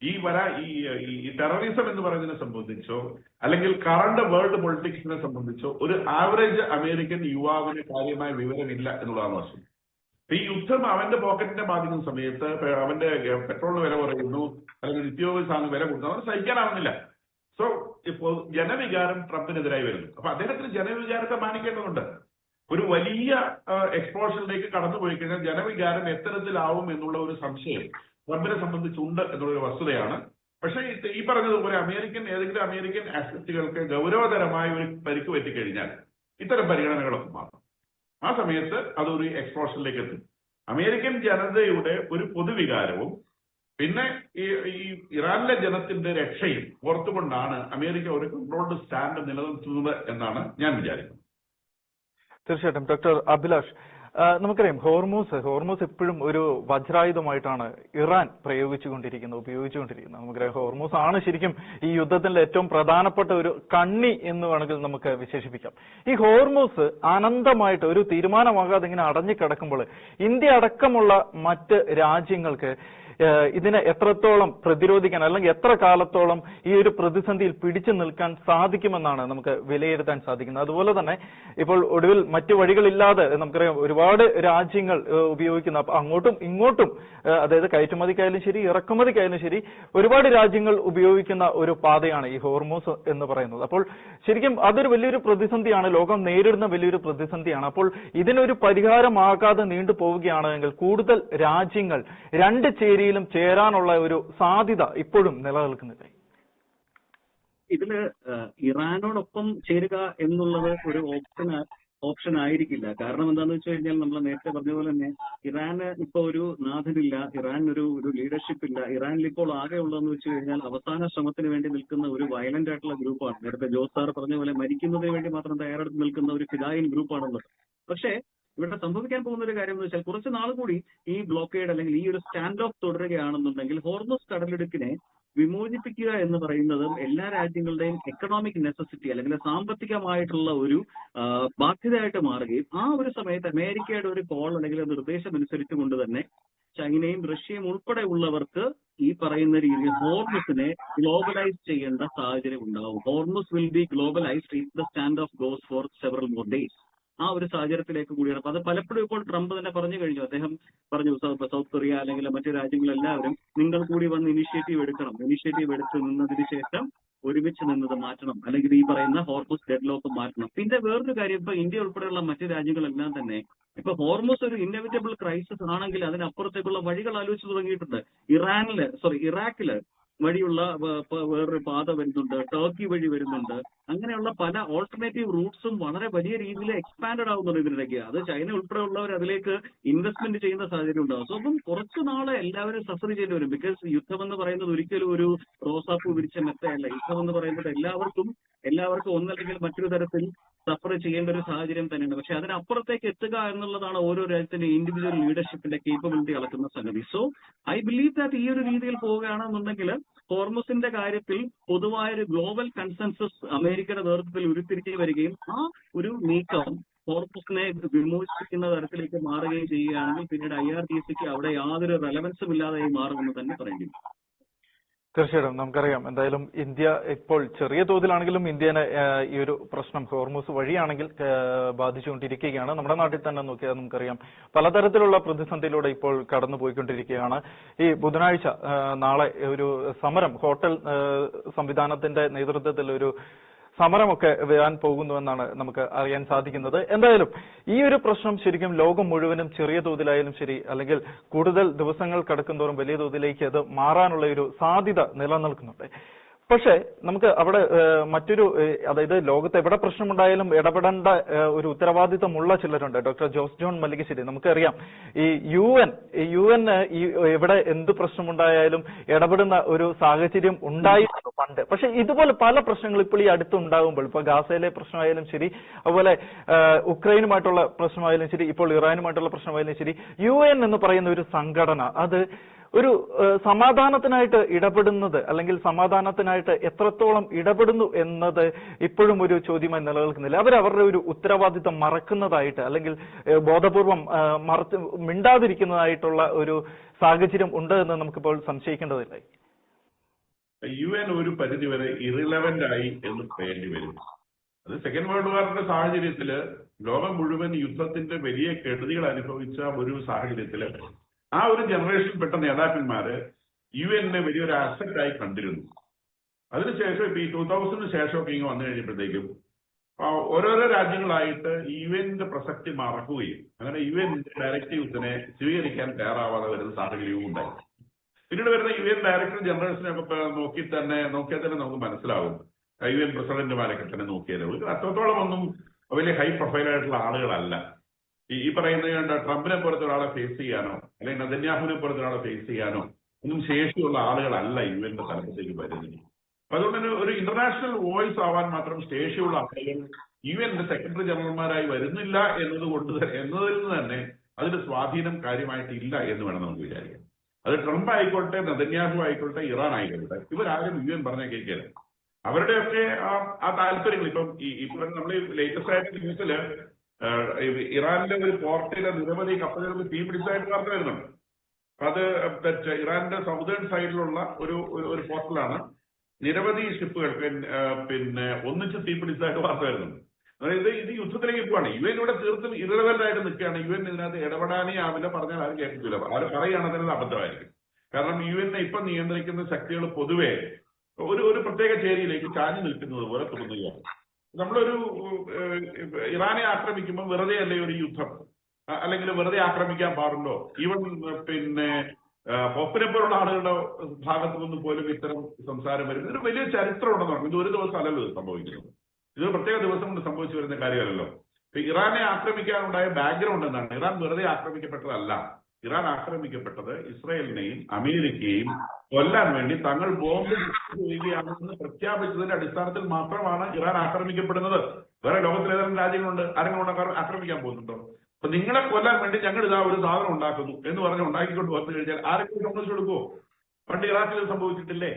ഈ ടെററിസം എന്ന് പറയുന്നതിനെ സംബന്ധിച്ചോ അല്ലെങ്കിൽ കറണ്ട് വേൾഡ് പൊളിറ്റിക്സിനെ സംബന്ധിച്ചോ ഒരു ആവറേജ് അമേരിക്കൻ യുവാവിന് കാര്യമായ വിവരമില്ല എന്നുള്ളതാണ് വസ്തുത. ഈ യുദ്ധം അവന്റെ പോക്കറ്റിനെ ബാധിക്കുന്ന സമയത്ത് അവന്റെ പെട്രോളിന് വില കുറയുന്നു, അല്ലെങ്കിൽ നിത്യോപയോഗ സാധനം വില കൂടുന്നു, അവന് സഹിക്കാനാവുന്നില്ല. സോ ഇപ്പോൾ ജനവികാരം ട്രംപിനെതിരായി വരുന്നു. അപ്പൊ അദ്ദേഹത്തിന് ജനവികാരത്തെ മാനിക്കേണ്ടതുണ്ട്. ഒരു വലിയ എക്സ്പോഷനിലേക്ക് കടന്നുപോയി കഴിഞ്ഞാൽ ജനവികാരം എത്തരത്തിലാവും എന്നുള്ള ഒരു സംശയം ട്രംപിനെ സംബന്ധിച്ചുണ്ട് എന്നുള്ളൊരു വസ്തുതയാണ്. പക്ഷേ ഈ പറഞ്ഞതുപോലെ ഏതെങ്കിലും അമേരിക്കൻ അസറ്റുകൾക്ക് ഗൗരവതരമായ ഒരു പരിക്ക് പറ്റിക്കഴിഞ്ഞാൽ ഇത്തരം പരിഗണനകളൊക്കെ മാറും. ആ സമയത്ത് അതൊരു എക്സ്പോഷനിലേക്ക് എത്തും. അമേരിക്കൻ ജനതയുടെ ഒരു പൊതുവികാരവും പിന്നെ ഈ ഇറാനിലെ ജനത്തിന്റെ രക്ഷയും ഓർത്തുകൊണ്ടാണ് അമേരിക്ക ഒരു കൺട്രോൾഡ് സ്റ്റാൻഡ് നിലനിർത്തുന്നത് എന്നാണ് ഞാൻ വിചാരിക്കുന്നത്. തീർച്ചയായിട്ടും. ഡോക്ടർ അഭിലാഷ്, നമുക്കറിയാം ഹോർമൂസ് എപ്പോഴും ഒരു വജ്രായുധമായിട്ടാണ് ഇറാൻ ഉപയോഗിച്ചുകൊണ്ടിരിക്കുന്നത്. നമുക്കറിയാം ഹോർമൂസ് ആണ് ശരിക്കും ഈ യുദ്ധത്തിന്റെ ഏറ്റവും പ്രധാനപ്പെട്ട ഒരു കണ്ണി എന്ന് വേണമെങ്കിൽ നമുക്ക് വിശേഷിപ്പിക്കാം. ഈ ഹോർമൂസ് അനന്തമായിട്ട് ഒരു തീരുമാനമാകാതെ ഇങ്ങനെ അടഞ്ഞു കിടക്കുമ്പോൾ ഇന്ത്യ അടക്കമുള്ള മറ്റ് രാജ്യങ്ങൾക്ക് ഇതിനെ എത്രത്തോളം പ്രതിരോധിക്കാൻ അല്ലെങ്കിൽ എത്ര കാലത്തോളം ഈ ഒരു പ്രതിസന്ധിയിൽ പിടിച്ചു നിൽക്കാൻ സാധിക്കുമെന്നാണ് നമുക്ക് വിലയിരുത്താൻ സാധിക്കുന്നത്. അതുപോലെ തന്നെ ഇപ്പോൾ ഒടുവിൽ മറ്റു വഴികളില്ലാതെ നമുക്കറിയാം ഒരുപാട് രാജ്യങ്ങൾ ഉപയോഗിക്കുന്ന അങ്ങോട്ടും ഇങ്ങോട്ടും, അതായത് കയറ്റുമതിക്കായാലും ശരി ഇറക്കുമതിക്കായാലും ശരി ഒരുപാട് രാജ്യങ്ങൾ ഉപയോഗിക്കുന്ന ഒരു പാതയാണ് ഈ ഹോർമൂസ് എന്ന് പറയുന്നത്. അപ്പോൾ ശരിക്കും അതൊരു വലിയൊരു പ്രതിസന്ധിയാണ്, ലോകം നേരിടുന്ന വലിയൊരു പ്രതിസന്ധിയാണ്. അപ്പോൾ ഇതിനൊരു പരിഹാരമാകാതെ നീണ്ടു പോവുകയാണെങ്കിൽ കൂടുതൽ രാജ്യങ്ങൾ രണ്ട് ചേരിയിലും ചേരാനുള്ള ഒരു സാധ്യത ഇപ്പോഴും നിലനിൽക്കുന്നില്ല. ഇതില് ഇറാനോടൊപ്പം ചേരുക എന്നുള്ളത് ഒരു ഓപ്ഷൻ ആയിരിക്കില്ല. കാരണം എന്താണെന്ന് വെച്ച് കഴിഞ്ഞാൽ നമ്മൾ നേരത്തെ പറഞ്ഞ പോലെ തന്നെ ഇറാന് ഇപ്പൊ ഒരു നാഥനില്ല, ഇറാനൊരു ലീഡർഷിപ്പ് ഇല്ല. ഇറാനിൽ ഇപ്പോൾ ആകെ ഉള്ളതെന്ന് വെച്ച് കഴിഞ്ഞാൽ അവസാന ശ്രമത്തിന് വേണ്ടി നിൽക്കുന്ന ഒരു വയലന്റ് ആയിട്ടുള്ള ഗ്രൂപ്പാണ്. നേരത്തെ ജോസ് സാർ പറഞ്ഞ പോലെ മരിക്കുന്നതിന് വേണ്ടി മാത്രം തയ്യാറെടുത്ത് നിൽക്കുന്ന ഒരു ഫിദായിൻ ഗ്രൂപ്പാണുള്ളത്. പക്ഷേ ഇവിടെ സംഭവിക്കാൻ പോകുന്ന ഒരു കാര്യം എന്ന് വെച്ചാൽ കുറച്ച് നാൾ കൂടി ഈ ബ്ലോക്കേഡ് അല്ലെങ്കിൽ ഈ ഒരു സ്റ്റാൻഡ് ഓഫ് തുടരുകയാണെന്നുണ്ടെങ്കിൽ ഹോർമൂസ് കടലിടുക്കിനെ വിമോചിപ്പിക്കുക എന്ന് പറയുന്നത് എല്ലാ രാജ്യങ്ങളുടെയും എക്കണോമിക് നെസസിറ്റി അല്ലെങ്കിൽ സാമ്പത്തികമായിട്ടുള്ള ഒരു ബാധ്യതയായിട്ട് മാറുകയും ആ ഒരു സമയത്ത് അമേരിക്കയുടെ ഒരു കോൾ അല്ലെങ്കിൽ നിർദ്ദേശം അനുസരിച്ചുകൊണ്ട് തന്നെ ചൈനയും റഷ്യയും ഉൾപ്പെടെ ഉള്ളവർക്ക് ഈ പറയുന്ന രീതിയിൽ ഹോർമുസിനെ ഗ്ലോബലൈസ് ചെയ്യേണ്ട സാഹചര്യം ഉണ്ടാവും. Hormuz will be globalised if the stand of goes for several more days. ആ ഒരു സാഹചര്യത്തിലേക്ക് കൂടിയാണ്. അപ്പൊ അത് പലപ്പോഴും ഇപ്പോൾ ട്രംപ് തന്നെ പറഞ്ഞു കഴിഞ്ഞു. അദ്ദേഹം പറഞ്ഞു സൗത്ത് കൊറിയ അല്ലെങ്കിൽ മറ്റു രാജ്യങ്ങളെല്ലാവരും നിങ്ങൾ കൂടി വന്ന് ഇനിഷ്യേറ്റീവ് എടുക്കണം. ഇനിഷ്യേറ്റീവ് എടുത്ത് നിന്നതിന് ശേഷം ഒരുമിച്ച് നിന്നത് മാറ്റണം, അല്ലെങ്കിൽ ഈ പറയുന്ന ഹോർമുസ് ഡെഡ്ലോക്ക് മാറ്റണം. പിന്നെ വേറൊരു കാര്യം, ഇപ്പൊ ഇന്ത്യ ഉൾപ്പെടെയുള്ള മറ്റു രാജ്യങ്ങളെല്ലാം തന്നെ ഇപ്പൊ ഹോർമുസ് ഒരു ഇന്നെവിറ്റബിൾ ക്രൈസിസ് ആണെങ്കിൽ അതിനപ്പുറത്തേക്കുള്ള വഴികൾ ആലോചിച്ച് തുടങ്ങിയിട്ടുണ്ട്. ഇറാഖില് വഴിയുള്ള വേറൊരു പാത വരുന്നുണ്ട്, ടർക്കി വഴി വരുന്നുണ്ട്. അങ്ങനെയുള്ള പല ഓൾട്ടർനേറ്റീവ് റൂട്ട്സും വളരെ വലിയ രീതിയിൽ എക്സ്പാൻഡഡ് ആവുന്നുണ്ട് ഇതിനിടയ്ക്ക്. അത് ചൈന ഉൾപ്പെടെയുള്ളവർ അതിലേക്ക് ഇൻവെസ്റ്റ്മെന്റ് ചെയ്യുന്ന സാഹചര്യം ഉണ്ടാവും. സോ അപ്പം കുറച്ചു നാളെ എല്ലാവരും സഫർ ചെയ്യേണ്ടി വരും. ബിക്കോസ് യുദ്ധം എന്ന് പറയുന്നത് ഒരിക്കലും ഒരു റോസാപ്പൂ വിരിച്ച മെത്തയല്ല. യുദ്ധം എന്ന് പറയുന്നത് എല്ലാവർക്കും ഒന്നല്ലെങ്കിൽ മറ്റൊരു തരത്തിൽ സഫർ ചെയ്യേണ്ട ഒരു സാഹചര്യം തന്നെയാണ്. പക്ഷെ അതിനപ്പുറത്തേക്ക് എത്തുക എന്നുള്ളതാണ് ഓരോ രാജ്യത്തിന്റെ ഇൻഡിവിജ്വൽ ലീഡർഷിപ്പിന്റെ കേപ്പബിലിറ്റി അളക്കുന്ന സംഗതി. സോ ഐ ബിലീവ് ദാറ്റ് ഈ ഒരു രീതിയിൽ പോവുകയാണെന്നുണ്ടെങ്കിൽ ഹോർമുസിന്റെ കാര്യത്തിൽ പൊതുവായ ഒരു ഗ്ലോബൽ കൺസെൻസസ് അമേരിക്കയുടെ നേതൃത്വത്തിൽ ഉരുത്തിരിഞ്ഞു വരികയും ആ ഒരു നീക്കം ഹോർമുസിനെ വിമോചിപ്പിക്കുന്ന തരത്തിലേക്ക് മാറുകയും ചെയ്യുകയാണെങ്കിൽ പിന്നീട് IRGCക്ക് അവിടെ യാതൊരു റെലവൻസും ഇല്ലാതെയായി മാറുമെന്ന് തന്നെ പറയേണ്ടി വരും. തീർച്ചയായിട്ടും നമുക്കറിയാം. എന്തായാലും ഇന്ത്യ ഇപ്പോൾ ചെറിയ തോതിലാണെങ്കിലും ഇന്ത്യനെ ഈ ഒരു പ്രശ്നം ഹോർമുസ് വഴിയാണെങ്കിൽ ബാധിച്ചുകൊണ്ടിരിക്കുകയാണ്. നമ്മുടെ നാട്ടിൽ തന്നെ നോക്കിയാൽ നമുക്കറിയാം പലതരത്തിലുള്ള പ്രതിസന്ധിയിലൂടെ ഇപ്പോൾ കടന്നുപോയിക്കൊണ്ടിരിക്കുകയാണ്. ഈ ബുധനാഴ്ച നാളെ ഒരു സമരം, ഹോട്ടൽ സംവിധാനത്തിന്റെ നേതൃത്വത്തിൽ ഒരു സമരമൊക്കെ വരാൻ പോകുന്നുവെന്നാണ് നമുക്ക് അറിയാൻ സാധിക്കുന്നത്. എന്തായാലും ഈ ഒരു പ്രശ്നം ശരിക്കും ലോകം മുഴുവനും ചെറിയ തോതിലായാലും ശരി, അല്ലെങ്കിൽ കൂടുതൽ ദിവസങ്ങൾ കടക്കുന്തോറും വലിയ തോതിലേക്ക് അത് മാറാനുള്ള ഒരു സാധ്യത നിലനിൽക്കുന്നുണ്ട്. പക്ഷേ നമുക്ക് അവിടെ മറ്റൊരു, അതായത് ലോകത്ത് എവിടെ പ്രശ്നമുണ്ടായാലും ഇടപെടേണ്ട ഒരു ഉത്തരവാദിത്തമുള്ള ചിലരുണ്ട്. ഡോക്ടർ ജോസ് ജോൺ മല്ലികശ്ശേരി, നമുക്കറിയാം ഈ UN ഈ എവിടെ എന്ത് പ്രശ്നമുണ്ടായാലും ഇടപെടുന്ന ഒരു സാഹചര്യം ഉണ്ടായിരുന്നു പണ്ട്. പക്ഷെ ഇതുപോലെ പല പ്രശ്നങ്ങൾ ഇപ്പോൾ ഈ അടുത്തുണ്ടാകുമ്പോൾ, ഇപ്പൊ ഗാസയിലെ പ്രശ്നമായാലും ശരി, അതുപോലെ ഉക്രൈനുമായിട്ടുള്ള പ്രശ്നമായാലും ശരി, ഇപ്പോൾ ഇറാനുമായിട്ടുള്ള പ്രശ്നമായാലും ശരി, UN എന്ന് പറയുന്ന ഒരു സംഘടന അത് ഒരു സമാധാനത്തിനായിട്ട് ഇടപെടുന്നത്, അല്ലെങ്കിൽ സമാധാനത്തിനായിട്ട് എത്രത്തോളം ഇടപെടുന്നു എന്നത് ഇപ്പോഴും ഒരു ചോദ്യമായി നിലനിൽക്കുന്നില്ല. അവരവരുടെ ഒരു ഉത്തരവാദിത്തം മറക്കുന്നതായിട്ട്, അല്ലെങ്കിൽ ബോധപൂർവം മിണ്ടാതിരിക്കുന്നതായിട്ടുള്ള ഒരു സാഹചര്യം ഉണ്ട് എന്ന് നമുക്കിപ്പോൾ സംശയിക്കേണ്ടതില്ല. UN ഒരു പരിധിവരെ ഇറിലവന്റ് ആയി എന്ന് പറയേണ്ടി വരും. അത് സെക്കൻഡ് വേൾഡ് വാറിന്റെ സാഹചര്യത്തിൽ ലോകം മുഴുവൻ യുദ്ധത്തിന്റെ വലിയ കെടുതികൾ അനുഭവിച്ച ഒരു സാഹചര്യത്തിൽ ആ ഒരു ജനറേഷനിൽപ്പെട്ട നേതാക്കന്മാര് UN വലിയൊരു അസറ്റായി കണ്ടിരുന്നു. അതിനുശേഷം ഇപ്പൊ ഈ 2000 ശേഷമൊക്കെ ഇങ്ങനെ വന്നു കഴിഞ്ഞപ്പോഴത്തേക്കും ഓരോരോ രാജ്യങ്ങളായിട്ട് UN പ്രസക്തി മറക്കുകയും അങ്ങനെ UN ഡയറക്റ്റീവ്സിനെ സ്വീകരിക്കാൻ തയ്യാറാവാതെ വരുന്ന സാഹചര്യവും ഉണ്ടായി. പിന്നീട് വരുന്ന UN ഡയറക്ടർ ജനറൽസിനെ ഒക്കെ നോക്കിയാൽ തന്നെ നമുക്ക് മനസ്സിലാവും. UN പ്രസിഡന്റുമാരൊക്കെ തന്നെ നോക്കിയാൽ അത്രത്തോളം ഒന്നും വലിയ ഹൈ പ്രൊഫൈലായിട്ടുള്ള ആളുകളല്ല. ഈ പറയുന്ന ട്രംപിനെ പോലത്തെ ഒരാളെ ഫേസ് ചെയ്യാനോ അല്ലെങ്കിൽ നെതന്യാഹുവിനെ പോലത്തെ ഒരാളെ ഫേസ് ചെയ്യാനോ ഒന്നും ശേഷിയുള്ള ആളുകളല്ല UN തലപ്പത്തേക്ക് വരുന്നത്. അപ്പൊ അതുകൊണ്ട് തന്നെ ഒരു ഇന്റർനാഷണൽ വോയിസ് ആവാൻ മാത്രം ശേഷിയുള്ള ആളുകൾ UN സെക്രട്ടറി ജനറൽമാരായി വരുന്നില്ല എന്നതിൽ നിന്ന് തന്നെ അതിന്റെ സ്വാധീനം കാര്യമായിട്ടില്ല എന്ന് വേണം നമുക്ക് വിചാരിക്കാം. അത് ട്രംപ് ആയിക്കോട്ടെ, നെതന്യാഹു ആയിക്കോട്ടെ, ഇറാൻ ആയിക്കോട്ടെ, ഇവരാരും UN പറഞ്ഞ കേൾക്കില്ല. അവരുടെയൊക്കെ ആ താല്പര്യങ്ങൾ ഇപ്പം നമ്മൾ ലേറ്റസ്റ്റ് ആയിട്ട് ന്യൂസില് ഇറാനിലെ ഒരു പോർട്ടിലെ നിരവധി കപ്പലുകൾക്ക് തീ പിടിച്ചതായിട്ട് വാർത്ത വരുന്നുണ്ട്. അത് ഇറാന്റെ സൗതേൺ സൈഡിലുള്ള ഒരു പോർട്ടിലാണ് നിരവധി ഷിപ്പുകൾക്ക് ഒന്നിച്ച് തീ പിടിച്ചതായിട്ട് വാർത്ത വരുന്നുണ്ട്. അതായത് ഇത് യുദ്ധത്തിലേക്ക് പോവാണ്. UN ഇവിടെ തീർത്തും ഇറലവന്റ് ആയിട്ട് നിൽക്കുകയാണ്. UN ഇതിനകത്ത് ഇടപെടാനേ ആവില്ല, പറഞ്ഞാൽ ആരും കേൾക്കില്ല. ആര് പറയുകയാണെന്നത് അബദ്ധമായിരിക്കും. കാരണം UN ഇപ്പം നിയന്ത്രിക്കുന്ന ശക്തികൾ പൊതുവെ ഒരു പ്രത്യേക ചേരിയിലേക്ക് ചാഞ്ഞു നിൽക്കുന്നത് പോലെ തോന്നുകയാണ്. നമ്മളൊരു ഇറാനെ ആക്രമിക്കുമ്പോൾ വെറുതെ അല്ലേ ഒരു യുദ്ധം, അല്ലെങ്കിൽ വെറുതെ ആക്രമിക്കാൻ പാടുണ്ടോ? ഈവൻ പോപ്പിനെ പോലുള്ള ആളുകളുടെ ഭാഗത്തു നിന്ന് പോലും ഇത്തരം സംസാരം വരുന്നത് ഒരു വലിയ ചരിത്രം ഉണ്ടെന്ന് പറഞ്ഞു. ഇത് ഒരു ദിവസം അല്ലല്ലോ ഇത് സംഭവിക്കുന്നത്. ഇത് പ്രത്യേക ദിവസം കൊണ്ട് സംഭവിച്ചു വരുന്ന കാര്യമല്ലല്ലോ. ഇറാനെ ആക്രമിക്കാനുണ്ടായ ബാക്ക്ഗ്രൗണ്ട് എന്താണ്? ഇറാൻ വെറുതെ ആക്രമിക്കപ്പെട്ടതല്ല. ഇറാൻ ആക്രമിക്കപ്പെട്ടത് ഇസ്രായേലിനെയും അമേരിക്കയെയും കൊല്ലാൻ വേണ്ടി തങ്ങൾ ബോംബ് ചെയ്യുകയാണെന്ന് പ്രഖ്യാപിച്ചതിന്റെ അടിസ്ഥാനത്തിൽ മാത്രമാണ് ഇറാൻ ആക്രമിക്കപ്പെടുന്നത്. വേറെ ലോകത്തിൽ ഏതെങ്കിലും രാജ്യങ്ങളുണ്ട് ആരെങ്കിലും ആക്രമിക്കാൻ പോകുന്നുണ്ടോ? അപ്പൊ നിങ്ങളെ കൊല്ലാൻ വേണ്ടി ഞങ്ങൾ ഇതാ ഒരു സാധനം ഉണ്ടാക്കുന്നു എന്ന് പറഞ്ഞ് ഉണ്ടാക്കിക്കൊണ്ട് വന്നു കഴിഞ്ഞാൽ ആരെങ്കിലും സമ്മതിച്ചു കൊടുക്കുമോ? പണ്ട് ഇറാഖിൽ സംഭവിച്ചിട്ടില്ലേ?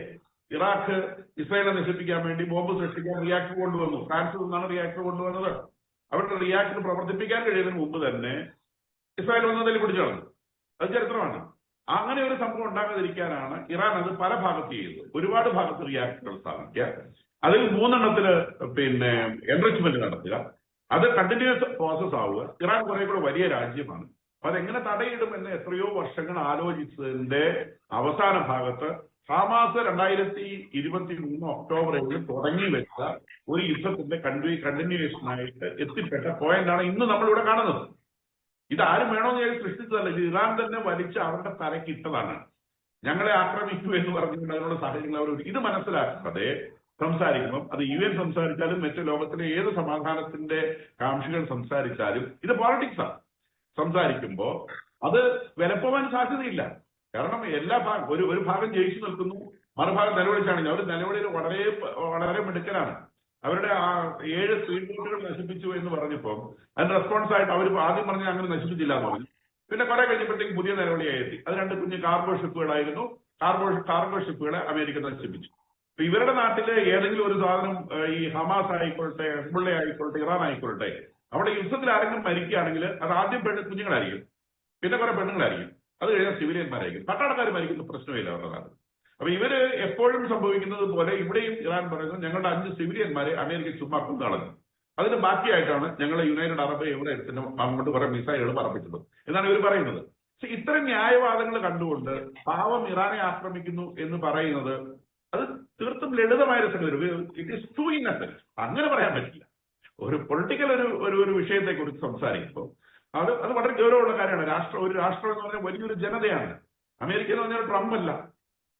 ഇറാഖ് ഇസ്രായേലിനെ നശിപ്പിക്കാൻ വേണ്ടി ബോംബ് സൃഷ്ടിക്കാൻ റിയാക്ടർ കൊണ്ടുവന്നു. ഫ്രാൻസിൽ നിന്നാണ് റിയാക്ടർ കൊണ്ടുവന്നത്. അവരുടെ റിയാക്ടർ പ്രവർത്തിപ്പിക്കാൻ കഴിയുന്നതിന് മുമ്പ് തന്നെ ഇസ്രായേൽ വന്നതിൽ പിടിച്ചു കളഞ്ഞു. അത് ചരിത്രമാണ്. അങ്ങനെ ഒരു സംഭവം ഉണ്ടാകാതിരിക്കാനാണ് ഇറാൻ അത് പല ഭാഗത്ത് ചെയ്തത്. ഒരുപാട് ഭാഗത്ത് റിയാക്ടറുകൾ സ്ഥാപിക്കുക, അതിൽ 3 പിന്നെ എൻറിച്ച്മെന്റ് നടത്തുക, അത് കണ്ടിന്യൂസ് പ്രോസസ് ആവുക. ഇറാൻ കുറെ കൂടെ വലിയ രാജ്യമാണ്. അപ്പൊ അതെങ്ങനെ തടയിടുമെന്ന് എത്രയോ വർഷങ്ങൾ ആലോചിച്ചതിന്റെ അവസാന ഭാഗത്ത് ഹമാസ് 2023 ഒക്ടോബർ 7 തുടങ്ങി വെച്ച ഒരു യുദ്ധത്തിന്റെ കണ്ടിന്യൂവേഷനായിട്ട് എത്തിപ്പെട്ട പോയിന്റാണ് ഇന്ന് നമ്മളിവിടെ കാണുന്നത്. ഇതാരും വേണമെന്ന് ഞാൻ സൃഷ്ടിച്ചതല്ല, ഇത് ഇറാൻ തന്നെ വലിച്ച് അവരുടെ തലയ്ക്ക് ഇട്ടതാണ്. ഞങ്ങളെ ആക്രമിക്കൂ എന്ന് പറഞ്ഞുകൊണ്ട് അതിനുള്ള സാഹചര്യങ്ങൾ അവർ ഇത് മനസ്സിലാക്കാതെ സംസാരിക്കുമ്പോൾ അത് UN സംസാരിച്ചാലും മറ്റു ലോകത്തിലെ ഏത് സമാധാനത്തിന്റെ കാംക്ഷികൾ സംസാരിച്ചാലും ഇത് പോളിറ്റിക്സാണ്. സംസാരിക്കുമ്പോ അത് വിലപ്പോവാൻ സാധ്യതയില്ല. കാരണം എല്ലാ ഭാഗം ഒരു ഭാഗം ജയിച്ചു നിൽക്കുന്നു, മറുഭാഗം നിലവിളിച്ചാണെങ്കിൽ അവർ നിലവിളിയിൽ വളരെ മിടുക്കലാണ്. അവരുടെ 7 സ്പീഡ് ബോട്ടുകൾ നശിപ്പിച്ചു എന്ന് പറഞ്ഞപ്പോൾ അതിന് റെസ്പോൺസ് ആയിട്ട് അവർ ആദ്യം പറഞ്ഞാൽ അങ്ങനെ നശിപ്പിച്ചില്ല എന്ന് പറഞ്ഞു. പിന്നെ കുറെ കഴിഞ്ഞപ്പോഴത്തേക്ക് പുതിയ നിലവിളിയായി എത്തി. അത് 2 കുഞ്ഞ് കാർഗോ ഷിപ്പുകളായിരുന്നു. കാർഗോ ഷിപ്പുകളെ അമേരിക്ക നശിപ്പിച്ചു. ഇപ്പൊ ഇവരുടെ നാട്ടില് ഏതെങ്കിലും ഒരു സാധനം ഈ ഹമാസ് ആയിക്കൊള്ളട്ടെ, ഹെസ്ബുള്ള ആയിക്കൊള്ളട്ടെ, ഇറാൻ ആയിക്കൊള്ളട്ടെ, അവിടെ യുദ്ധത്തിൽ ആരെങ്കിലും മരിക്കുകയാണെങ്കിൽ അത് ആദ്യം കുഞ്ഞുങ്ങളായിരിക്കും, പിന്നെ കുറെ പെണ്ണുങ്ങളായിരിക്കും, അത് കഴിഞ്ഞാൽ സിവിലിയന്മാരായിരിക്കും. പട്ടാളക്കാർ മരിക്കുന്ന പ്രശ്നമില്ല അവരുടെ നാട്. അപ്പൊ ഇവര് എപ്പോഴും സംഭവിക്കുന്നത് പോലെ ഇവിടെയും ഇറാൻ പറയുന്നത് ഞങ്ങളുടെ 5 സിവിലിയന്മാരെ അമേരിക്ക ചുമ്മാ കൊന്നുകളഞ്ഞു, അതിന് ബാക്കിയായിട്ടാണ് ഞങ്ങളെ യുണൈറ്റഡ് അറബ് എമിറേറ്റ്സിന് അങ്ങോട്ട് കുറെ മിസൈലുകൾ പറപ്പിച്ചത് എന്നാണ് ഇവർ പറയുന്നത്. പക്ഷെ ഇത്തരം ന്യായവാദങ്ങൾ കണ്ടുകൊണ്ട് പാവം ഇറാനെ ആക്രമിക്കുന്നു എന്ന് പറയുന്നത് അത് തീർത്തും ലളിതമായ സംഗതി. It is too innocent. അങ്ങനെ പറയാൻ പറ്റില്ല. ഒരു പൊളിറ്റിക്കൽ ഒരു വിഷയത്തെ കുറിച്ച് സംസാരിക്കുമ്പോൾ അത് വളരെ ഗൗരവമുള്ള കാര്യമാണ്. ഒരു രാഷ്ട്രം എന്ന് പറഞ്ഞാൽ വലിയൊരു ജനതയാണ്. അമേരിക്ക എന്ന് പറഞ്ഞാൽ ട്രംപ് അല്ല,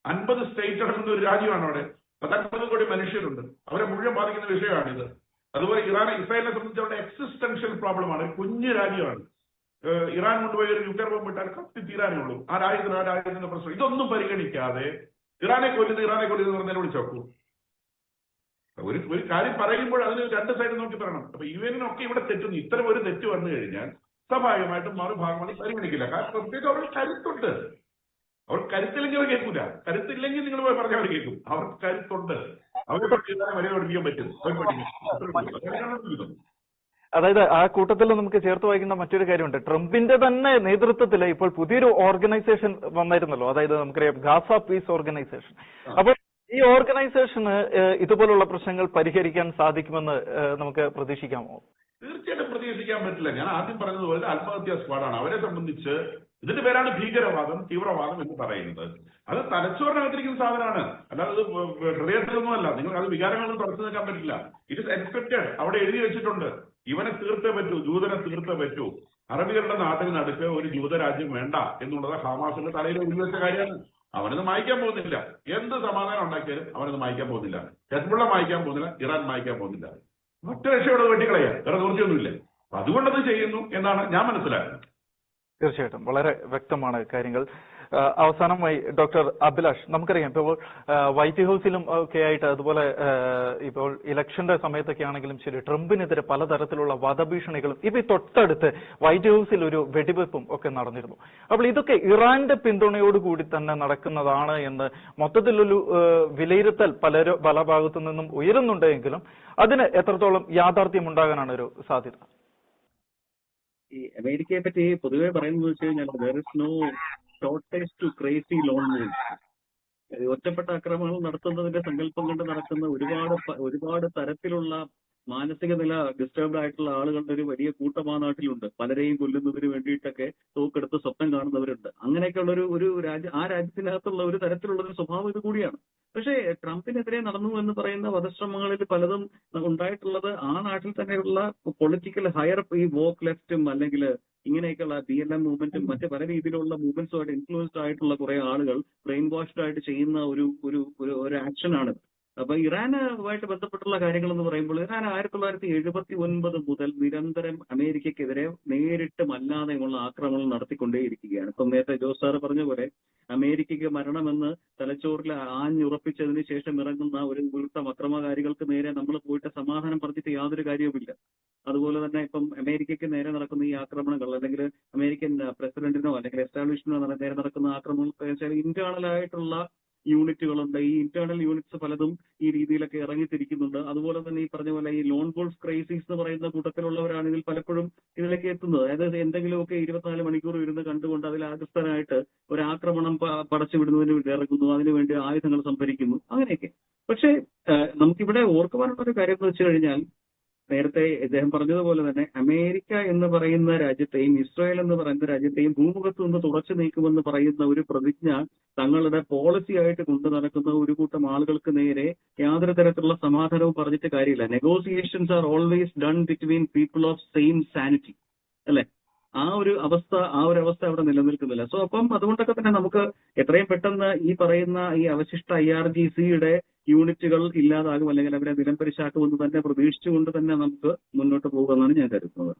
50 സ്റ്റേറ്റ് അടങ്ങുന്ന ഒരു രാജ്യമാണ്. അവിടെ 19 കോടി മനുഷ്യരുണ്ട്. അവരെ മുഴുവൻ ബാധിക്കുന്ന വിഷയമാണിത്. അതുപോലെ ഇസ്രായേലിനെ സംബന്ധിച്ച് അവരുടെ എക്സിസ്റ്റൻഷ്യൽ പ്രോബ്ലമാണ്. കുഞ്ഞു രാജ്യമാണ്. ഇറാൻ കൊണ്ടുപോയി ഒരു ന്യൂക്ലിയർ ബോംബ് ഇട്ടാൽ കത്തി തീരാനേ ഉള്ളൂ. ആ രാജ്യത്തിന്റെ പ്രശ്നം ഇതൊന്നും പരിഗണിക്കാതെ ഇറാനെ കൊല്ലുന്നത് പറഞ്ഞാൽ വിളിച്ചോക്കൂ. ഒരു കാര്യം പറയുമ്പോൾ അതിന് 2 സൈഡ് നോക്കി പറയണം. അപ്പൊ UN-നൊക്കെ ഇവിടെ തെറ്റുന്നു. ഇത്തരം ഒരു തെറ്റ് വന്നു കഴിഞ്ഞാൽ സ്വാഭാവികമായിട്ടും മറുഭാഗം അത് പരിഗണിക്കില്ല. കാരണം പ്രത്യേകിച്ച് അവർക്ക് കരുത്തുണ്ട്. അവർക്ക് കരുത്തില്ലെങ്കിൽ അവർ കേൾക്കൂല. കരുത്തില്ലെങ്കിൽ നിങ്ങൾ പോയി പറഞ്ഞാൽ അവർ കേൾക്കും. അവർക്ക് കരുത്തുണ്ട്. അവരെ വരെ പഠിപ്പിക്കാൻ പറ്റും. അതായത് ആ കൂട്ടത്തിൽ നമുക്ക് ചേർത്ത് വായിക്കുന്ന മറ്റൊരു കാര്യമുണ്ട്. ട്രംപിന്റെ തന്നെ നേതൃത്വത്തിൽ ഇപ്പോൾ പുതിയൊരു ഓർഗനൈസേഷൻ വന്നിരുന്നല്ലോ. അതായത് നമുക്കറിയാം ഗാസ പീസ് ഓർഗനൈസേഷൻ. അപ്പോൾ ഈ ഓർഗനൈസേഷന് ഇതുപോലുള്ള പ്രശ്നങ്ങൾ പരിഹരിക്കാൻ സാധിക്കുമെന്ന് നമുക്ക് പ്രതീക്ഷിക്കാമോ? തീർച്ചയായിട്ടും പ്രതീക്ഷിക്കാൻ പറ്റില്ല. ഞാൻ ആദ്യം പറഞ്ഞതുപോലെ ആത്മഹത്യാ സ്ക്വാഡാണ്. അവരെ സംബന്ധിച്ച് ഇതിന്റെ പേരാണ് ഭീകരവാദം, തീവ്രവാദം എന്ന് പറയുന്നത്. അത് തലച്ചോറിനകത്തിരിക്കുന്ന സാധനമാണ്, അല്ലാതെ ഹൃദയത്തിലൊന്നുമല്ല. നിങ്ങൾ അത് വികാരങ്ങളൊന്നും തുറച്ചു നിൽക്കാൻ പറ്റില്ല. It is expected. അവിടെ എഴുതി വെച്ചിട്ടുണ്ട്, ഇവനെ തീർത്തേ പറ്റൂ, ജൂതനെ തീർത്തേ പറ്റൂ. അറബികളുടെ നാട്ടിന് നടുക്ക് ഒരു ജൂതരാജ്യം വേണ്ട എന്നുള്ളത് ഹമാസിന്റെ തലയിൽ എഴുതി വെച്ച കാര്യമാണ്. അവനത് മായ്ക്കാൻ പോകുന്നില്ല. എന്ത് സമാധാനം ഉണ്ടാക്കിയാലും അവനത് മായ്ക്കാൻ പോകുന്നില്ല. ഹെസ്ബുള്ള മായ്ക്കാൻ പോകുന്നില്ല, ഇറാൻ മായ്ക്കാൻ പോകുന്നില്ല. മറ്റു രക്ഷയോട് വെട്ടിക്കളയാ, വേറെ നിവൃത്തിയൊന്നുമില്ല. അതുകൊണ്ടത് ചെയ്യുന്നു എന്നാണ് ഞാൻ മനസ്സിലാക്കുന്നത്. തീർച്ചയായിട്ടും വളരെ വ്യക്തമാണ് കാര്യങ്ങൾ. അവസാനമായി ഡോക്ടർ അഭിലാഷ്, നമുക്കറിയാം ഇപ്പോൾ വൈറ്റ് ഹൗസിലും ഒക്കെ ആയിട്ട്, അതുപോലെ ഇപ്പോൾ ഇലക്ഷന്റെ സമയത്തൊക്കെ ആണെങ്കിലും ശരി, ട്രംപിനെതിരെ പലതരത്തിലുള്ള വധഭീഷണികളും ഇപ്പൊ തൊട്ടടുത്ത് വൈറ്റ് ഹൗസിൽ ഒരു വെടിവെപ്പും ഒക്കെ നടന്നിരുന്നു. അപ്പോൾ ഇതൊക്കെ ഇറാന്റെ പിന്തുണയോടുകൂടി തന്നെ നടക്കുന്നതാണ് എന്ന് മൊത്തത്തിലൊരു വിലയിരുത്തൽ പല ഭാഗത്തു നിന്നും ഉയരുന്നുണ്ടെങ്കിലും അതിന് എത്രത്തോളം യാഥാർത്ഥ്യം ഉണ്ടാകാനാണ് ഒരു സാധ്യത? ഈ അമേരിക്കയെ പറ്റി പൊതുവെ പറയുന്നത് വെച്ച് കഴിഞ്ഞാൽ there is no shortage to crazy lone wolves. ഒറ്റപ്പെട്ട ആക്രമണങ്ങൾ നടത്തുന്നതിന്റെ സങ്കല്പം കൊണ്ട് നടക്കുന്ന ഒരുപാട് തരത്തിലുള്ള മാനസിക നില ഡിസ്റ്റർബ്ഡ് ആയിട്ടുള്ള ആളുകളുടെ ഒരു വലിയ കൂട്ടം ആ നാട്ടിലുണ്ട്. പലരെയും കൊല്ലുന്നതിന് വേണ്ടിയിട്ടൊക്കെ തോക്കെടുത്ത് സ്വപ്നം കാണുന്നവരുണ്ട്. അങ്ങനെയൊക്കെയുള്ള ഒരു രാജ്യത്തിനകത്തുള്ള ഒരു തരത്തിലുള്ള ഒരു സ്വഭാവം ഇത് കൂടിയാണ്. പക്ഷേ ട്രംപിനെതിരെ നടന്നു എന്ന് പറയുന്ന വധശ്രമങ്ങളിൽ പലതും ഉണ്ടായിട്ടുള്ളത് ആ നാട്ടിൽ തന്നെയുള്ള പൊളിറ്റിക്കൽ ഹയർ ഈ വോക്ക് ലെഫ്റ്റും അല്ലെങ്കിൽ ഇങ്ങനെയൊക്കെയുള്ള BLM മൂവ്മെന്റും മറ്റ് പല രീതിയിലുള്ള മൂവ്മെന്റ്സുമായിട്ട് ഇൻഫ്ലുവൻസ്ഡ് ആയിട്ടുള്ള കുറെ ആളുകൾ ബ്രെയിൻ വാഷ്ഡ് ആയിട്ട് ചെയ്യുന്ന ഒരു ആക്ഷനാണ്. അപ്പൊ ഇറാനുമായിട്ട് ബന്ധപ്പെട്ടുള്ള കാര്യങ്ങൾ എന്ന് പറയുമ്പോൾ ഇറാൻ 1979 മുതൽ നിരന്തരം അമേരിക്കക്കെതിരെ നേരിട്ടും അല്ലാതെയുമുള്ള ആക്രമണങ്ങൾ നടത്തിക്കൊണ്ടേയിരിക്കുകയാണ്. ഇപ്പം നേരത്തെ ജോസ് സാറ് പറഞ്ഞ പോലെ അമേരിക്കയ്ക്ക് മരണമെന്ന് തലച്ചോറിൽ ആഞ്ഞുറപ്പിച്ചതിന് ശേഷം ഇറങ്ങുന്ന ഒരു കൂട്ടം അക്രമകാരികൾക്ക് നേരെ നമ്മൾ പോയിട്ട് സമാധാനം പറഞ്ഞിട്ട് യാതൊരു കാര്യവുമില്ല. അതുപോലെ തന്നെ ഇപ്പം അമേരിക്കയ്ക്ക് നേരെ നടക്കുന്ന ഈ ആക്രമണങ്ങൾ അല്ലെങ്കിൽ അമേരിക്കൻ പ്രസിഡന്റിനോ അല്ലെങ്കിൽ എസ്റ്റാബ്ലിഷ്മെന്റിനോ നേരെ നടക്കുന്ന ആക്രമണങ്ങൾ ഇന്റേണൽ ആയിട്ടുള്ള യൂണിറ്റുകളുണ്ട്. ഈ ഇന്റേണൽ യൂണിറ്റ്സ് പലതും ഈ രീതിയിലൊക്കെ ഇറങ്ങിത്തിരിക്കുന്നുണ്ട്. അതുപോലെ തന്നെ ഈ പറഞ്ഞ പോലെ ഈ ലോൺ വോൾഫ് ക്രൈസിസ് എന്ന് പറയുന്ന കൂട്ടത്തിലുള്ളവരാണ് ഇതിൽ പലപ്പോഴും ഇതിലേക്ക് എത്തുന്നത്. അതായത് എന്തെങ്കിലുമൊക്കെ 24 മണിക്കൂർ ഇരുന്ന് കണ്ടുകൊണ്ട് അതിൽ ആകൃഷ്ടനായിട്ട് ഒരു ആക്രമണം പടച്ചു വിടുന്നതിന് വേണ്ടി ഇറങ്ങുന്നു, അതിനുവേണ്ടി ആയുധങ്ങൾ സംഭരിക്കുന്നു, അങ്ങനെയൊക്കെ. പക്ഷേ നമുക്കിവിടെ ഓർക്കുവാനുള്ള ഒരു കാര്യം എന്ന് വെച്ച് കഴിഞ്ഞാൽ, നേരത്തെ ഇദ്ദേഹം പറഞ്ഞതുപോലെ തന്നെ അമേരിക്ക എന്ന് പറയുന്ന രാജ്യത്തെയും ഇസ്രായേൽ എന്ന് പറയുന്ന രാജ്യത്തെയും ഭൂമുഖത്ത് നിന്ന് തുടച്ചു നീക്കുമെന്ന് പറയുന്ന ഒരു പ്രതിജ്ഞ തങ്ങളുടെ പോളിസി ആയിട്ട് കൊണ്ടു നടക്കുന്ന ഒരു കൂട്ടം ആളുകൾക്ക് നേരെ യാതൊരു തരത്തിലുള്ള സമാധാനവും പറഞ്ഞിട്ട് കാര്യമില്ല. Negotiations are always done between people of same sanity, അല്ലെ? ആ ഒരു അവസ്ഥ അവിടെ നിലനിൽക്കുന്നില്ല. സോ അപ്പം അതുകൊണ്ടൊക്കെ തന്നെ നമുക്ക് എത്രയും പെട്ടെന്ന് ഈ പറയുന്ന ഈ അവശിഷ്ട IRGCയുടെ യൂണിറ്റുകൾ ഇല്ലാതാകും, അല്ലെങ്കിൽ അവരെ നിലംപരിശാക്കുമെന്ന് തന്നെ പ്രതീക്ഷിച്ചുകൊണ്ട് തന്നെ നമുക്ക് മുന്നോട്ട് പോകുമെന്നാണ് ഞാൻ കരുതുന്നത്.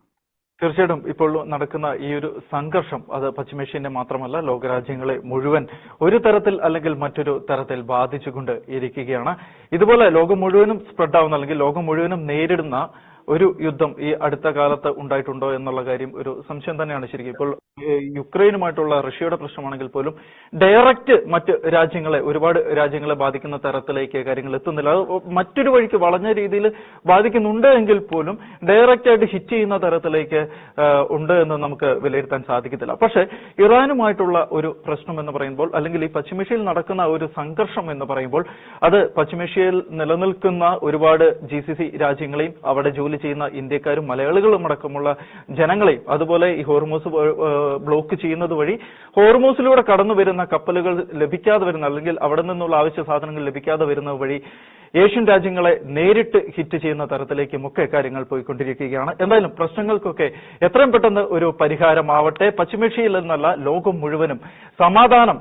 തീർച്ചയായിട്ടും ഇപ്പോൾ നടക്കുന്ന ഈ ഒരു സംഘർഷം അത് പശ്ചിമേഷ്യന്റെ മാത്രമല്ല ലോകരാജ്യങ്ങളെ മുഴുവൻ ഒരു തരത്തിൽ അല്ലെങ്കിൽ മറ്റൊരു തരത്തിൽ ബാധിച്ചുകൊണ്ട് ഇരിക്കുകയാണ്. ഇതുപോലെ ലോകം മുഴുവനും സ്പ്രെഡ് ആവുന്ന അല്ലെങ്കിൽ ലോകം മുഴുവനും നേരിടുന്ന ഒരു യുദ്ധം ഈ അടുത്ത കാലത്ത് ഉണ്ടായിട്ടുണ്ടോ എന്നുള്ള കാര്യം ഒരു സംശയം തന്നെയാണ്. ശരിക്കും ഇപ്പോൾ യുക്രൈനുമായിട്ടുള്ള റഷ്യയുടെ പ്രശ്നമാണെങ്കിൽ പോലും ഡയറക്റ്റ് മറ്റ് രാജ്യങ്ങളെ, ഒരുപാട് രാജ്യങ്ങളെ ബാധിക്കുന്ന തരത്തിലേക്ക് കാര്യങ്ങൾ എത്തുന്നില്ല. അത് മറ്റൊരു വഴിക്ക് വളഞ്ഞ രീതിയിൽ ബാധിക്കുന്നുണ്ട് എങ്കിൽ പോലും ഡയറക്റ്റ് ആയിട്ട് ഹിറ്റ് ചെയ്യുന്ന തരത്തിലേക്ക് ഉണ്ട് എന്ന് നമുക്ക് വിലയിരുത്താൻ സാധിക്കത്തില്ല. പക്ഷേ ഇറാനുമായിട്ടുള്ള ഒരു പ്രശ്നം എന്ന് പറയുമ്പോൾ, അല്ലെങ്കിൽ ഈ പശ്ചിമേഷ്യയിൽ നടക്കുന്ന ഒരു സംഘർഷം എന്ന് പറയുമ്പോൾ, അത് പശ്ചിമേഷ്യയിൽ നിലനിൽക്കുന്ന ഒരുപാട് GCC രാജ്യങ്ങളെയും അവിടെ ജോലി ചെയ്യുന്ന ഇന്ത്യക്കാരും മലയാളികളും അടക്കമുള്ള ജനങ്ങളെയും, അതുപോലെ ഈ ഹോർമൂസ് ബ്ലോക്ക് ചെയ്യുന്നത് വഴി ഹോർമൂസിലൂടെ കടന്നു വരുന്ന കപ്പലുകൾ ലഭിക്കാതെ വരുന്ന, അല്ലെങ്കിൽ അവിടെ നിന്നുള്ള ആവശ്യ സാധനങ്ങൾ ലഭിക്കാതെ വരുന്നത് വഴി ഏഷ്യൻ രാജ്യങ്ങളെ നേരിട്ട് ഹിറ്റ് ചെയ്യുന്ന തരത്തിലേക്കുമൊക്കെ കാര്യങ്ങൾ പോയിക്കൊണ്ടിരിക്കുകയാണ്. എന്തായാലും പ്രശ്നങ്ങൾക്കൊക്കെ എത്രയും പെട്ടെന്ന് ഒരു പരിഹാരമാവട്ടെ. പശ്ചിമേഷ്യയിൽ നിന്നല്ല ലോകം മുഴുവനും സമാധാനം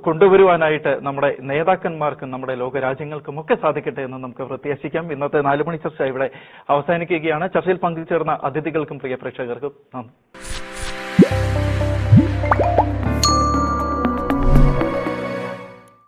കൊണ്ടുവരുവാനായിട്ട് നമ്മുടെ നേതാക്കന്മാർക്കും നമ്മുടെ ലോകരാജ്യങ്ങൾക്കും ഒക്കെ സാധിക്കട്ടെ എന്ന് നമുക്ക് പ്രത്യാശിക്കാം. ഇന്നത്തെ 4 മണി ചർച്ച ഇവിടെ അവസാനിക്കുകയാണ്. ചർച്ചയിൽ പങ്കുചേർന്ന അതിഥികൾക്കും പ്രിയ പ്രേക്ഷകർക്കും നന്ദി.